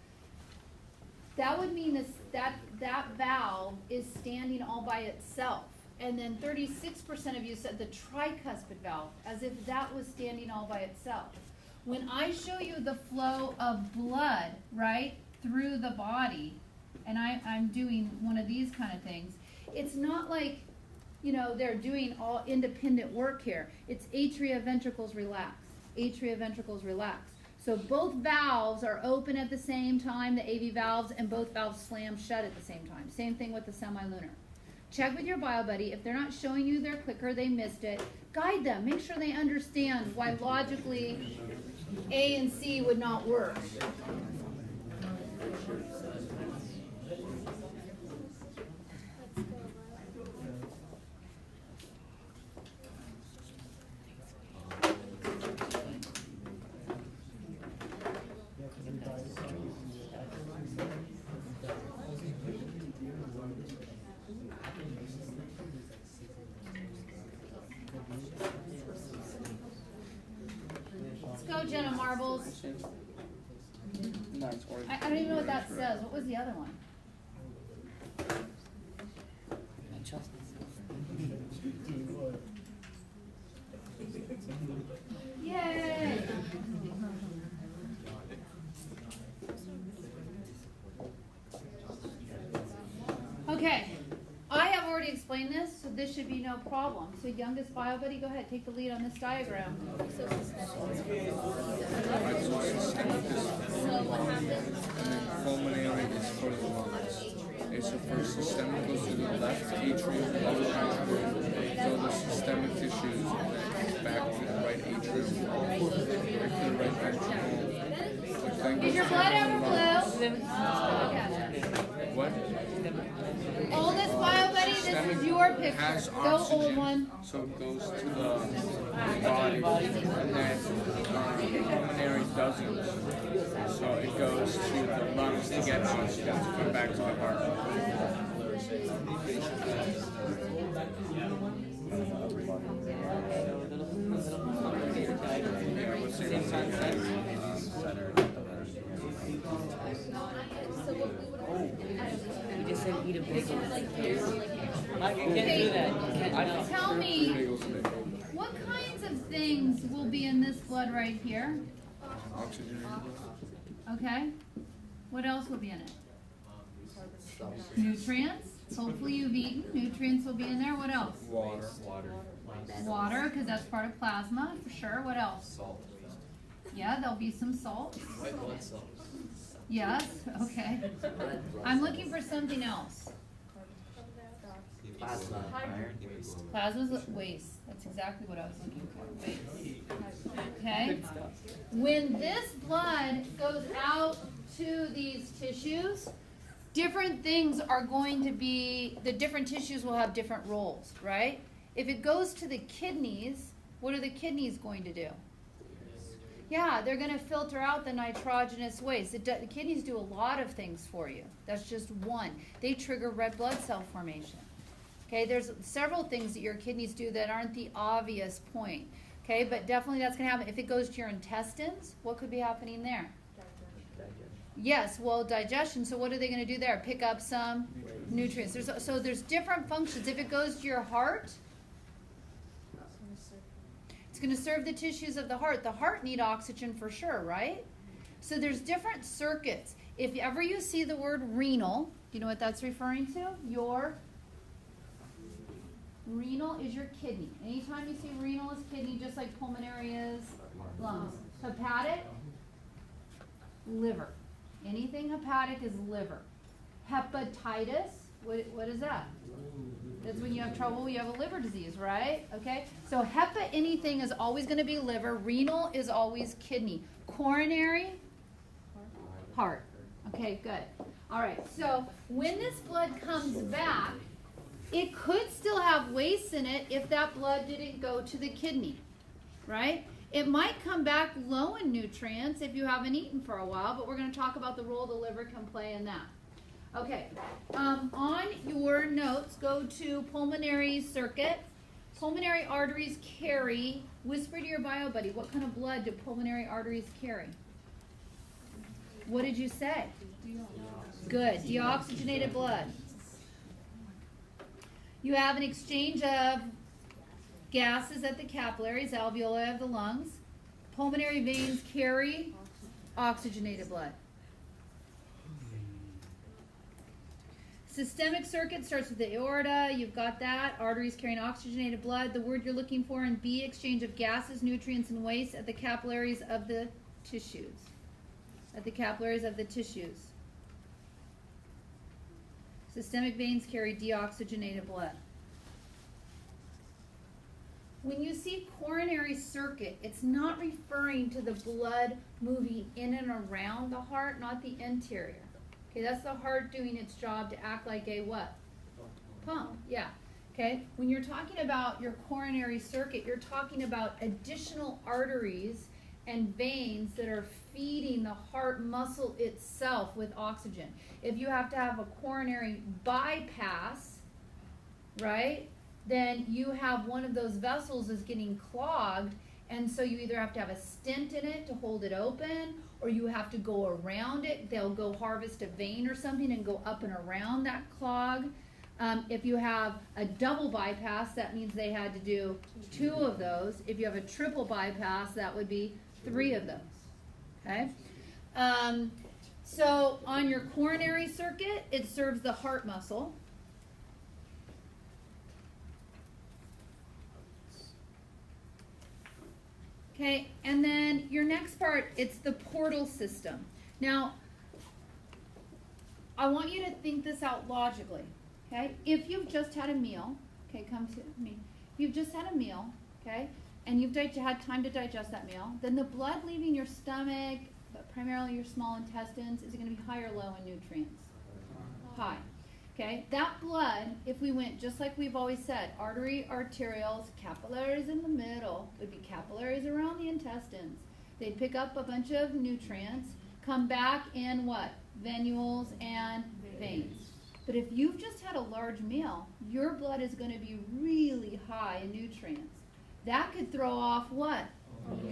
That would mean that valve is standing all by itself. And then 36% of you said the tricuspid valve, as if that was standing all by itself. When I show you the flow of blood, right, through the body, and I'm doing one of these kind of things, it's not like, they're doing all independent work here. It's atria, ventricles, relax. Atria, ventricles, relax. So both valves are open at the same time, the AV valves, and both valves slam shut at the same time. Same thing with the semilunar. Check with your BioBuddy. If they're not showing you their clicker, they missed it. Guide them. Make sure they understand why logically A and C would not work. Let's go, Jenna Marbles. No, it's orange. I don't even know what that says. What was the other one? I trust Yay! Okay, I have already explained this, so this should be no problem. So youngest BioBuddy, go ahead, take the lead on this diagram. So what happens? Pulmonary is for the lungs. Okay, so first systemic goes to the left atrium, left ventricle, tissues back to the right atrium, right to the right ventricle. Is your blood ever blue? What? Oldest bio buddy, this is your picture. Has Go old oxygen, one. so it goes to the body, and then pulmonary doesn't. So it goes to the lungs to get oxygen to come back to the heart. Yeah, what's the You just said eat a bagel. Mike, you can't do that. You can't, no. Tell me, what kinds of things will be in this blood right here? Oxygen. Okay. What else will be in it? Nutrients. Hopefully you've eaten. Nutrients will be in there. What else? Water. Water, because that's part of plasma, for sure. What else? Salt. Yeah, there'll be some salt. White blood cells. Yes, okay. I'm looking for something else. Plasma. Plasma's waste. That's exactly what I was looking for. Waste. Okay? When this blood goes out to these tissues, different things are going to be, the different tissues will have different roles, right? If it goes to the kidneys, what are the kidneys going to do? Yeah, they're going to filter out the nitrogenous waste. The kidneys do a lot of things for you. That's just one. They trigger red blood cell formation. Okay, there's several things that your kidneys do that aren't the obvious point. Okay, but definitely that's going to happen. If it goes to your intestines, what could be happening there? Yes, well, digestion. So what are they going to do there? Pick up some nutrients. So there's different functions. If it goes to your heart, it's going to serve the tissues of the heart. The heart need oxygen for sure, right? So there's different circuits. If ever you see the word renal, do you know what that's referring to? Your renal is your kidney. Anytime you see renal is kidney, just like pulmonary is lungs. Hepatic, liver. Anything hepatic is liver. Hepatitis, what is that? That's when you have trouble, you have a liver disease, right? Okay, so hepa anything is always going to be liver. Renal is always kidney. Coronary, heart. Okay, good. All right, so when this blood comes back, it could still have waste in it if that blood didn't go to the kidney, right? It might come back low in nutrients if you haven't eaten for a while, but we're going to talk about the role the liver can play in that. Okay, on your notes, go to pulmonary circuit. Pulmonary arteries carry, whisper to your bio buddy, what kind of blood do pulmonary arteries carry? What did you say? Good, deoxygenated blood. You have an exchange of gases at the capillaries, alveoli of the lungs. Pulmonary veins carry oxygenated blood. Systemic circuit starts with the aorta. You've got that. Arteries carrying oxygenated blood. The word you're looking for in B, exchange of gases, nutrients, and waste at the capillaries of the tissues. At the capillaries of the tissues. Systemic veins carry deoxygenated blood. When you see coronary circuit, it's not referring to the blood moving in and around the heart, not the interior. Okay, that's the heart doing its job to act like a what? Pump, yeah. Okay, when you're talking about your coronary circuit, you're talking about additional arteries and veins that are feeding the heart muscle itself with oxygen. If you have to have a coronary bypass, right, then you have one of those vessels is getting clogged, and so you either have to have a stent in it to hold it open, or you have to go around it. They'll go harvest a vein or something and go up and around that clog. If you have a double bypass, that means they had to do 2 of those. If you have a triple bypass, that would be 3 of those. Okay? So on your coronary circuit, it serves the heart muscle. Okay, and then your next part, it's the portal system. Now, I want you to think this out logically, okay? If you've just had a meal, okay, come to me. If you've just had a meal, okay? And you've had time to digest that meal. Then the blood leaving your stomach, but primarily your small intestines, is it going to be high or low in nutrients? High. Okay, that blood, if we went just like we've always said, artery, arterioles, capillaries in the middle, would be capillaries around the intestines. They'd pick up a bunch of nutrients, come back in what? Venules and veins. But if you've just had a large meal, your blood is going to be really high in nutrients. That could throw off what?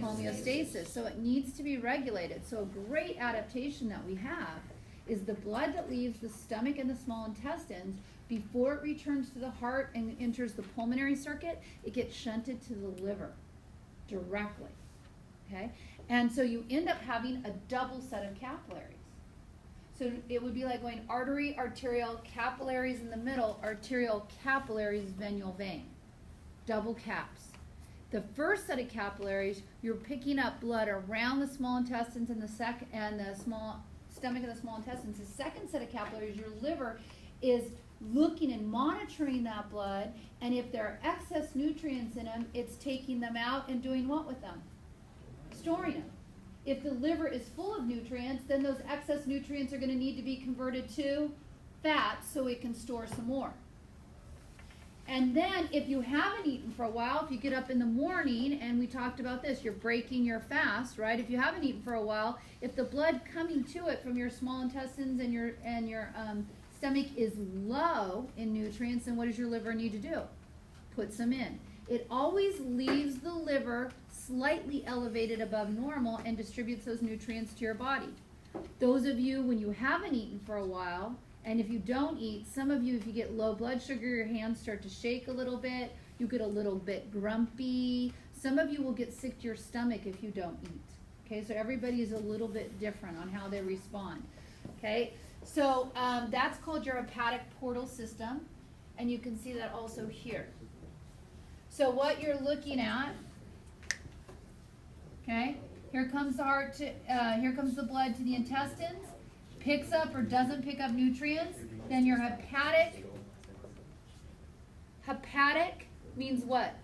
Homeostasis. So it needs to be regulated. So a great adaptation that we have is the blood that leaves the stomach and the small intestines before it returns to the heart and enters the pulmonary circuit, it gets shunted to the liver directly. Okay? And so you end up having a double set of capillaries. So it would be like going artery, arterial, capillaries in the middle, arterial, capillaries, venule, vein. Double caps. The first set of capillaries, you're picking up blood around the small intestines and the stomach and the small intestines. The second set of capillaries, your liver, is looking and monitoring that blood, and if there are excess nutrients in them, it's taking them out and doing what with them? Storing them. If the liver is full of nutrients, then those excess nutrients are going to need to be converted to fat so it can store some more. And then if you haven't eaten for a while, if you get up in the morning, and we talked about this, you're breaking your fast, right? If you haven't eaten for a while, if the blood coming to it from your small intestines and your stomach is low in nutrients, then what does your liver need to do? Put some in. It always leaves the liver slightly elevated above normal and distributes those nutrients to your body. Those of you, when you haven't eaten for a while, and if you don't eat, some of you, if you get low blood sugar, your hands start to shake a little bit. You get a little bit grumpy. Some of you will get sick to your stomach if you don't eat. Okay, so everybody is a little bit different on how they respond. Okay, so that's called your hepatic portal system, and you can see that also here. So what you're looking at, okay, here comes the heart to, here comes the blood to the intestines. Picks up or doesn't pick up nutrients, then your hepatic means what?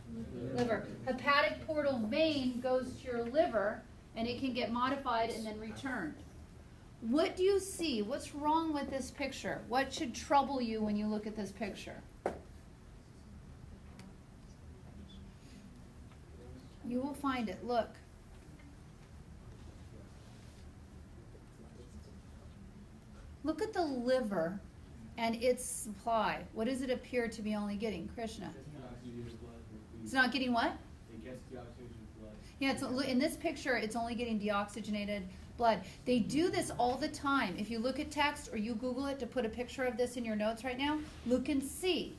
Liver. Hepatic portal vein goes to your liver, and it can get modified and then returned. What do you see? What's wrong with this picture? What should trouble you when you look at this picture? You will find it. Look. Look at the liver and its supply. What does it appear to be only getting, Krishna? It's not getting what? It gets deoxygenated blood. Yeah, it's, in this picture, it's only getting deoxygenated blood. They do this all the time. If you look at text or you Google it to put a picture of this in your notes right now, look and see.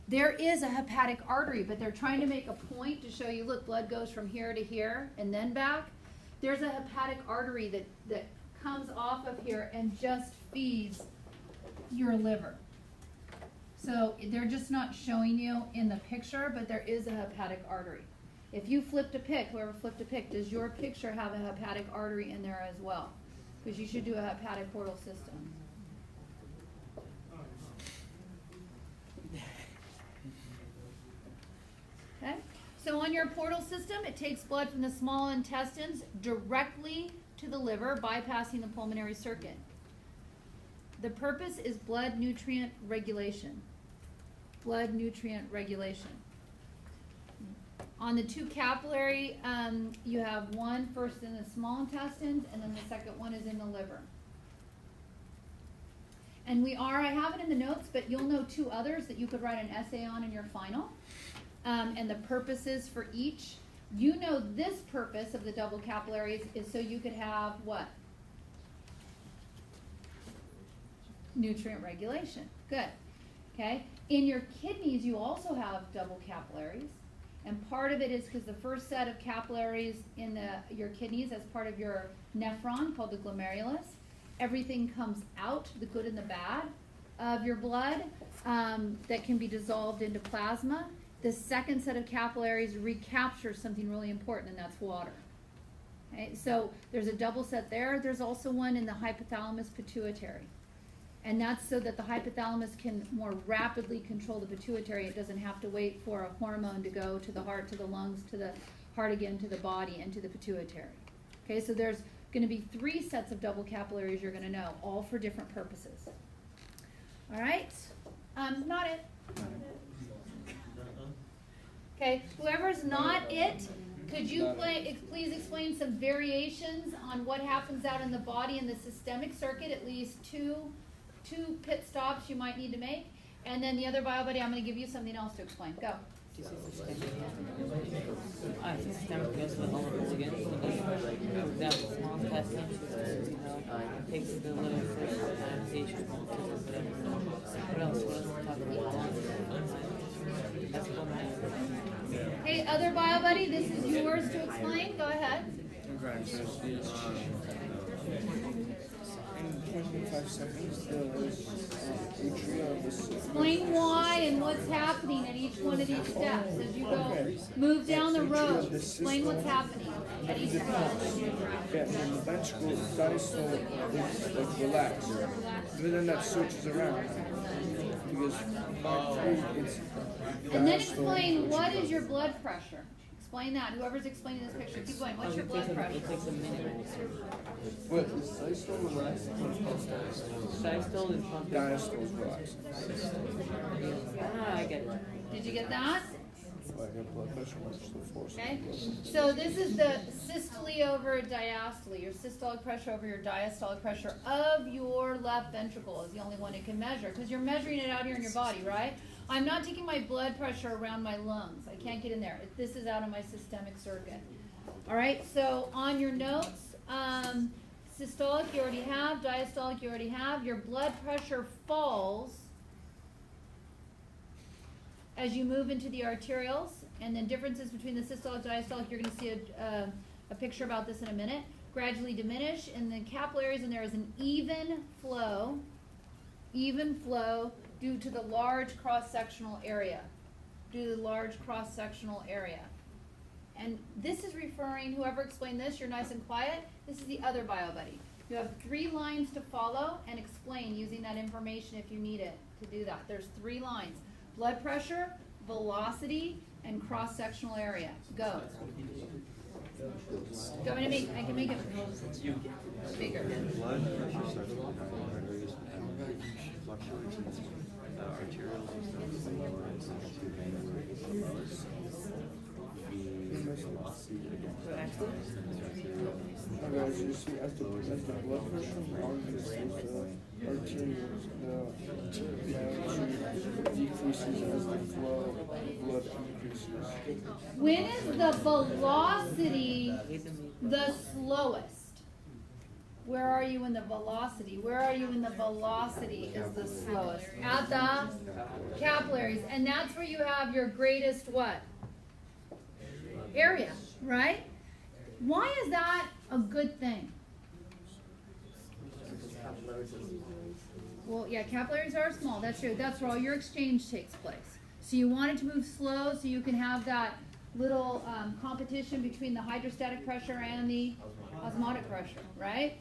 There is a hepatic artery, but they're trying to make a point to show you, look, blood goes from here to here and then back. There's a hepatic artery that comes off of here and just feeds your liver. So they're just not showing you in the picture, but there is a hepatic artery. If you flipped a pic, whoever flipped a pic, does your picture have a hepatic artery in there as well? Because you should do a hepatic portal system. Okay? So on your portal system, it takes blood from the small intestines directly to the liver, bypassing the pulmonary circuit. The purpose is blood nutrient regulation. Blood nutrient regulation. On the two capillary, you have one first in the small intestines, and then the second one is in the liver. And I have it in the notes, but you'll know two others that you could write an essay on in your final. And the purposes for each. You know this purpose of the double capillaries is so you could have what? Nutrient regulation. Good. Okay. In your kidneys, you also have double capillaries. And part of it is because the first set of capillaries in your kidneys as part of your nephron, called the glomerulus, everything comes out, the good and the bad of your blood, that can be dissolved into plasma. The second set of capillaries recaptures something really important, and that's water. Okay, so there's a double set there. There's also one in the hypothalamus pituitary. And that's so that the hypothalamus can more rapidly control the pituitary. It doesn't have to wait for a hormone to go to the heart, to the lungs, to the heart again, to the body, and to the pituitary. Okay, so there's going to be 3 sets of double capillaries you're going to know, all for different purposes. All right? Not it. Okay, whoever's not it, could you please explain some variations on what happens out in the body in the systemic circuit, at least two pit stops you might need to make, and then the other bio buddy, I'm going to give you something else to explain. Go. Systemic goes with all the organs. For example, small intestine, takes the little first adaptation. What else? What else to talk about? That's cool. Hey, other bio buddy, this is yours to explain. Go ahead. In 25 seconds, the atria of the Explain why and what's happening at each one of these steps as you go. Move down the road. Explain what's happening at each step. Yeah, and the ventricle diastole is like relaxed. But then that switches around. Because it's And then explain what is your blood pressure. Explain that. Whoever's explaining this picture, keep going. What's your blood pressure? It takes a minute. what is systole relaxed? Systole is pumping. Diastole is relaxed. Ah, I get it. Did you get that? Like a blood pressure, which is the force. Okay. So this is the systole over diastole, your systolic pressure over your diastolic pressure of your left ventricle is the only one it can measure, because you're measuring it out here in your body, right? I'm not taking my blood pressure around my lungs. I can't get in there. This is out of my systemic circuit. All right, so on your notes, systolic you already have, diastolic you already have. Your blood pressure falls as you move into the arterioles, and then differences between the systolic and diastolic, you're going to see a picture about this in a minute, gradually diminish, and the capillaries, and there is an even flow due to the large cross-sectional area, And this is referring, whoever explained this, you're nice and quiet, this is the other bio buddy. You have 3 lines to follow and explain using that information if you need it to do that. There's 3 lines. Blood pressure, velocity, and cross-sectional area. Go. Do I can make it bigger. Blood pressure starts with the arteries and fluctuations. The arterials and stuff, the lower and two veins. Guys, you see, as the blood pressure rises, the arterioles, the decreases as the flow of blood increases. When is the velocity the slowest? Where are you in the velocity? Where are you in the velocity is the slowest? At the capillaries. And that's where you have your greatest what? Area, right? Why is that a good thing? Well, yeah, capillaries are small. That's true. That's where all your exchange takes place. So you want it to move slow so you can have that little competition between the hydrostatic pressure and the osmotic pressure, right?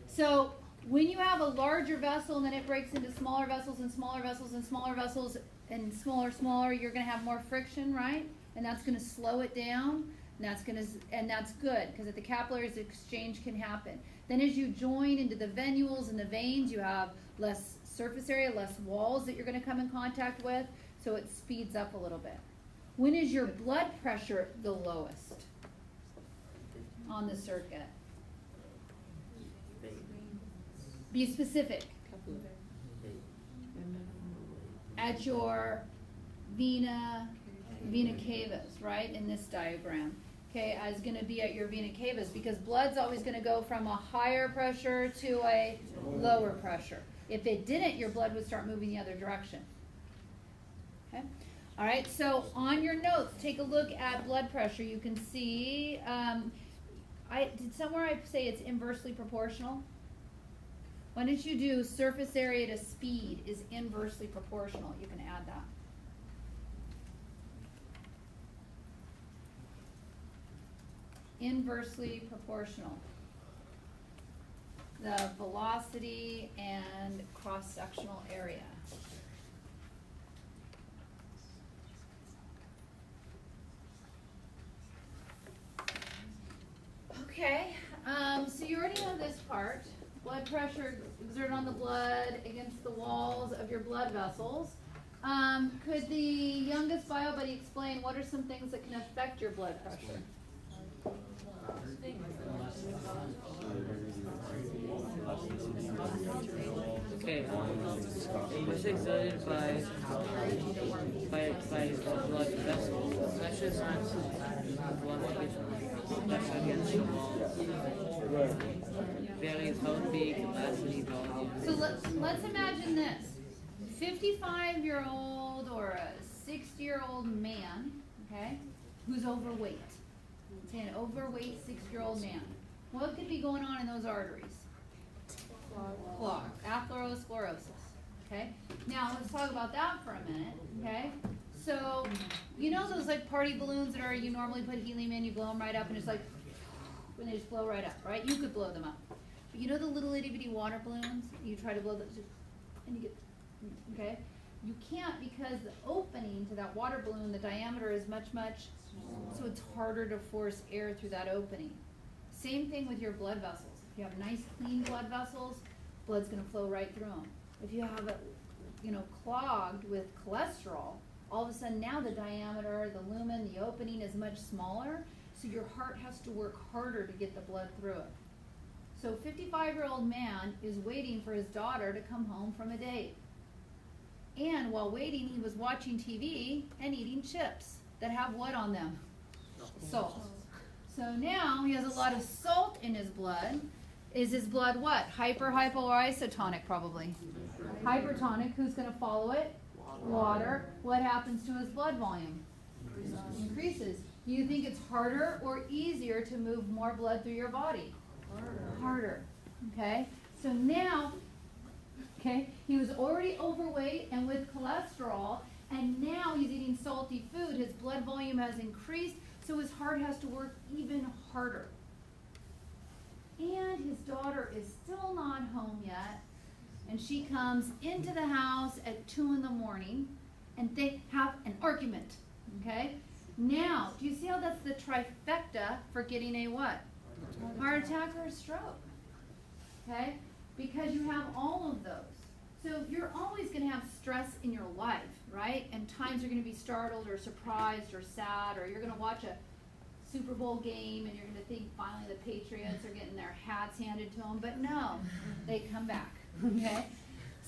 So when you have a larger vessel and then it breaks into smaller vessels and smaller vessels and smaller vessels and smaller, you're going to have more friction, right? And that's going to slow it down. And that's good because at the capillaries, exchange can happen. Then as you join into the venules and the veins, you have less surface area, less walls that you're going to come in contact with, so it speeds up a little bit. When is your blood pressure the lowest on the circuit? Be specific. At your vena cavas, right, in this diagram. Okay, is going to be at your vena cavas because blood's always going to go from a higher pressure to a lower pressure. If it didn't, your blood would start moving the other direction. Okay, all right. So on your notes, take a look at blood pressure. You can see. Did somewhere I say it's inversely proportional? Why don't you do surface area to speed is inversely proportional? You can add that. Inversely proportional. the velocity and cross-sectional area. Okay, so you already know this part. Blood pressure exerted on the blood against the walls of your blood vessels. Could the youngest bio buddy explain what are some things that can affect your blood pressure? Okay, it's exerted by the blood vessels. Pressure is not the blood pressure against the wall. Varies heartbeat, capacity, volume. So let's imagine this. 55-year-old or a 60-year-old man, okay, who's overweight. Say an overweight 60-year-old man. What could be going on in those arteries? Clog. Atherosclerosis. Okay? Now let's talk about that for a minute. Okay? So, you know those like party balloons that are, you normally put helium in, you blow them right up and it's like, when they just blow right up, right? You could blow them up. But you know the little itty bitty water balloons? You try to blow them, and you get, okay? You can't because the opening to that water balloon, the diameter is much, so it's harder to force air through that opening. Same thing with your blood vessels. If you have nice clean blood vessels, blood's gonna flow right through them. If you have it, clogged with cholesterol, all of a sudden now the diameter, the lumen, the opening is much smaller, so your heart has to work harder to get the blood through it. So a 55-year-old man is waiting for his daughter to come home from a date. And while waiting, he was watching TV and eating chips that have what on them? Salt. So now he has a lot of salt in his blood. Is his blood what? Hyper, hypo, or isotonic probably? Hypertonic. Who's going to follow it? Water. What happens to his blood volume? Increases. Do you think it's harder or easier to move more blood through your body? Harder. Okay? So now, okay, he was already overweight and with cholesterol, and now he's eating salty food. His blood volume has increased, so his heart has to work even harder. And his daughter is still not home yet, and she comes into the house at 2 in the morning, and they have an argument, okay? Now, do you see how that's the trifecta for getting a what? Heart attack or a stroke, okay? Because you have all of those. So you're always going to have stress in your life, right? And times you're going to be startled or surprised or sad, or you're going to watch a Super Bowl game and you're going to think finally the Patriots are getting their hats handed to them. But no, they come back, okay?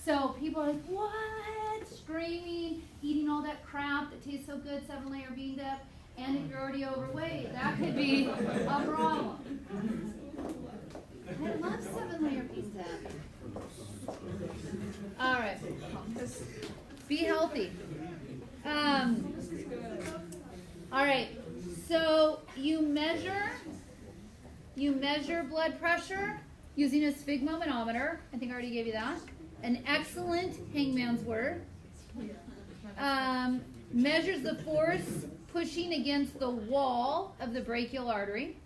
So people are like, what? Screaming, eating all that crap that tastes so good, 7-layer bean dip. And if you're already overweight, that could be a problem. I love 7-layer bean dip. All right, be healthy. All right, so you measure blood pressure using a sphygmomanometer. I think I already gave you that. An excellent hangman's word. Measures the force pushing against the wall of the brachial artery.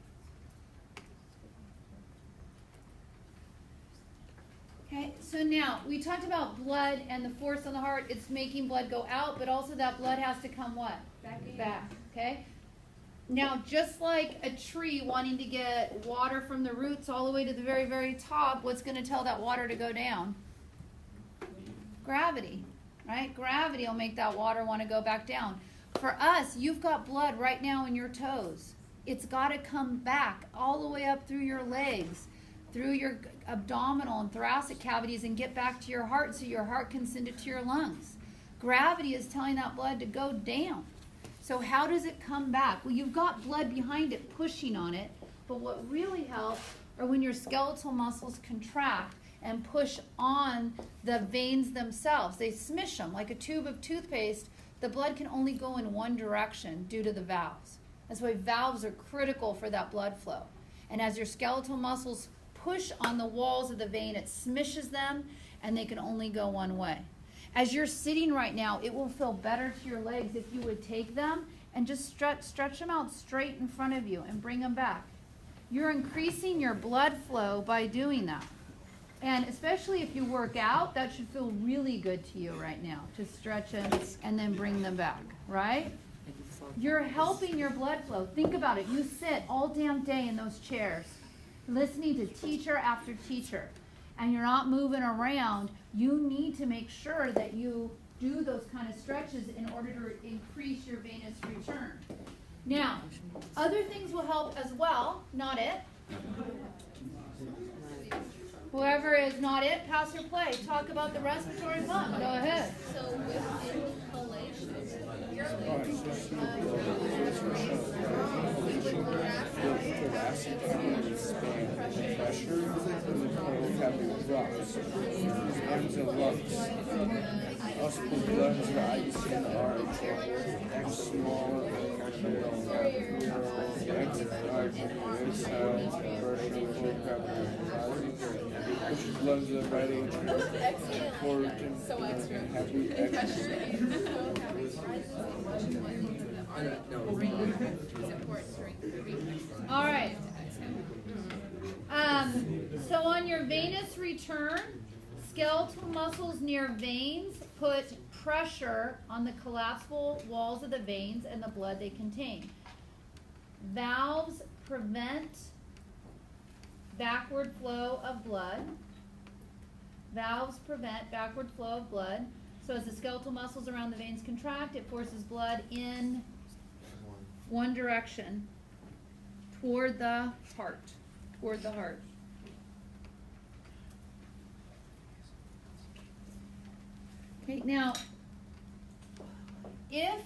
Okay, so now we talked about blood and the force on the heart. It's making blood go out, but also that blood has to come what? Back. Okay. Now, just like a tree wanting to get water from the roots all the way to the very, very top, what's going to tell that water to go down? Gravity, right? Gravity will make that water want to go back down. For us, you've got blood right now in your toes. It's got to come back all the way up through your legs, through your abdominal and thoracic cavities, and get back to your heart so your heart can send it to your lungs. Gravity is telling that blood to go down. So how does it come back? Well, you've got blood behind it pushing on it, but what really helps are when your skeletal muscles contract and push on the veins themselves. They smish them like a tube of toothpaste. The blood can only go in one direction due to the valves. That's why valves are critical for that blood flow. And as your skeletal muscles push on the walls of the vein, it smishes them, and they can only go one way. As you're sitting right now, it will feel better to your legs if you would take them and just stretch them out straight in front of you and bring them back. You're increasing your blood flow by doing that. And especially if you work out, that should feel really good to you right now, to stretch and then bring them back, right? You're helping your blood flow. Think about it. You sit all damn day in those chairs, listening to teacher after teacher, and you're not moving around. You need to make sure that you do those kind of stretches in order to increase your venous return. Now, other things will help as well. Not it. Whoever is not it, pass or play. Talk about the respiratory pump. Go ahead. So with inhalation, you're thoracic cavity expand, pressure in the coronary cavity drops, ends and lungs. Also, the lungs are icy and arch, smaller lungs are right important. so extra. Happy All right. So on your venous return, skeletal muscles near veins put pressure on the collapsible walls of the veins and the blood they contain. Valves prevent backward flow of blood. Valves prevent backward flow of blood. So as the skeletal muscles around the veins contract, it forces blood in one direction, toward the heart. Toward the heart. Okay, now, if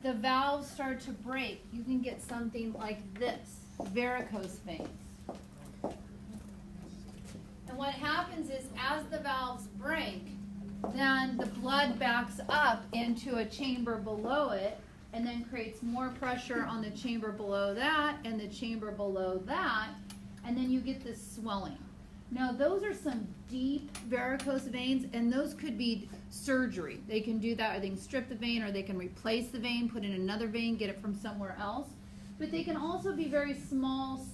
the valves start to break, you can get something like this, varicose veins. And what happens is, as the valves break, then the blood backs up into a chamber below it, and then creates more pressure on the chamber below that, and the chamber below that, and then you get this swelling. Now, those are some deep varicose veins, and those could be surgery. They can do that, or they can strip the vein, or they can replace the vein, put in another vein, get it from somewhere else. But they can also be very small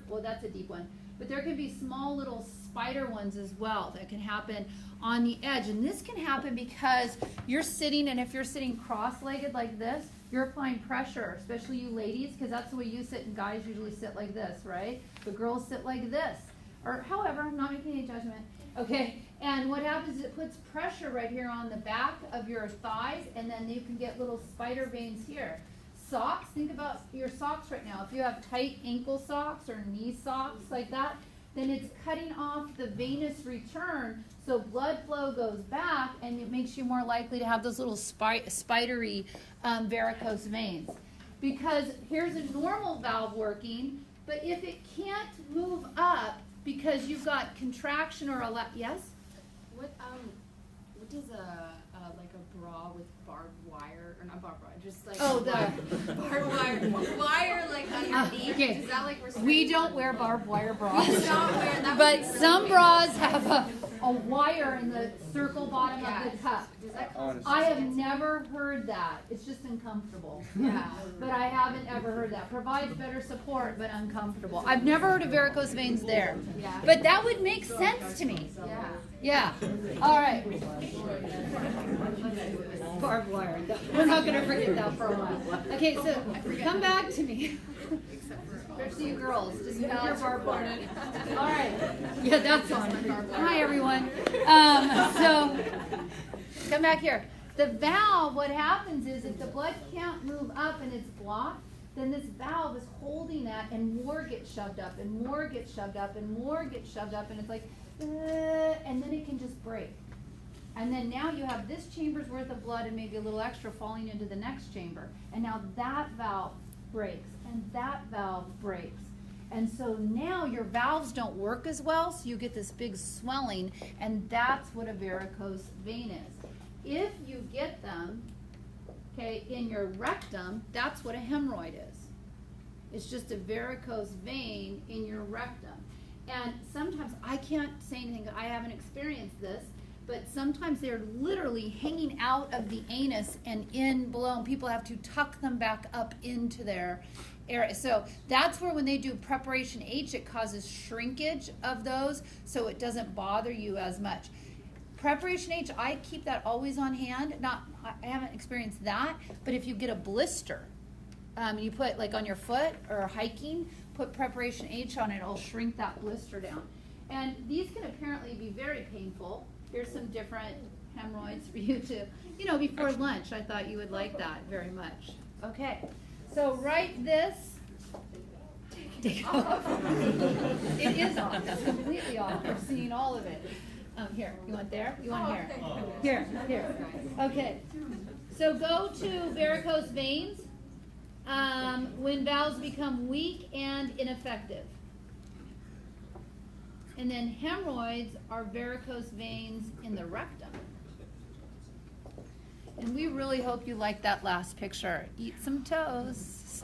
well, that's a deep one. But there can be small little spider ones as well that can happen on the edge. And this can happen because you're sitting, and if you're sitting cross-legged like this, you're applying pressure, especially you ladies, because that's the way you sit, and guys usually sit like this, right? But girls sit like this. Or however, I'm not making any judgment. Okay, and what happens is it puts pressure right here on the back of your thighs, and then you can get little spider veins here. Socks, think about your socks right now. If you have tight ankle socks or knee socks like that, then it's cutting off the venous return, so blood flow goes back, and it makes you more likely to have those little spidery varicose veins. Because here's a normal valve working, but if it can't move up because you've got contraction or a yes? What does a like a bra with barbed wire, or not barbed wire, just like barbed wire like underneath? Okay. Is that like We don't wear barbed wire bras. We don't wear that. But some bras have a wire in the circle bottom of the cup. Does that I have never heard that. It's just uncomfortable. Yeah. But I haven't ever heard that. Provides better support, but uncomfortable. I've never heard of varicose veins there. Yeah. But that would make sense to me. Yeah. Yeah. All right. Barbed wire. We're not going to forget that for a while. Okay, so come back to me. Especially you girls. Just know your barbed wire. All right. Yeah, that's on. Hi, everyone. So come back here. The valve, what happens is if the blood can't move up and it's blocked, then this valve is holding that, and more gets shoved up, and more gets shoved up, and more gets shoved up, and it's like, and then it can just break. And then now you have this chamber's worth of blood and maybe a little extra falling into the next chamber. And now that valve breaks, and that valve breaks. And so now your valves don't work as well, so you get this big swelling, and that's what a varicose vein is. If you get them, okay, in your rectum, that's what a hemorrhoid is. It's just a varicose vein in your rectum. And sometimes, I can't say anything, I haven't experienced this, but sometimes they're literally hanging out of the anus and in below, and people have to tuck them back up into there, area. So that's where when they do preparation H, it causes shrinkage of those, so it doesn't bother you as much. Preparation H, I keep that always on hand. I haven't experienced that, but if you get a blister, you put like on your foot or hiking, put preparation H on it, it'll shrink that blister down. And these can apparently be very painful. Here's some different hemorrhoids for you to, before lunch. I thought you would like that very much. Okay, so write this. Take it off. It is off. It's completely off. I've seen all of it. Here, you want there? You want here? Here. Okay. So go to varicose veins when valves become weak and ineffective. And then hemorrhoids are varicose veins in the rectum. And we really hope you like that last picture. Eat some toast.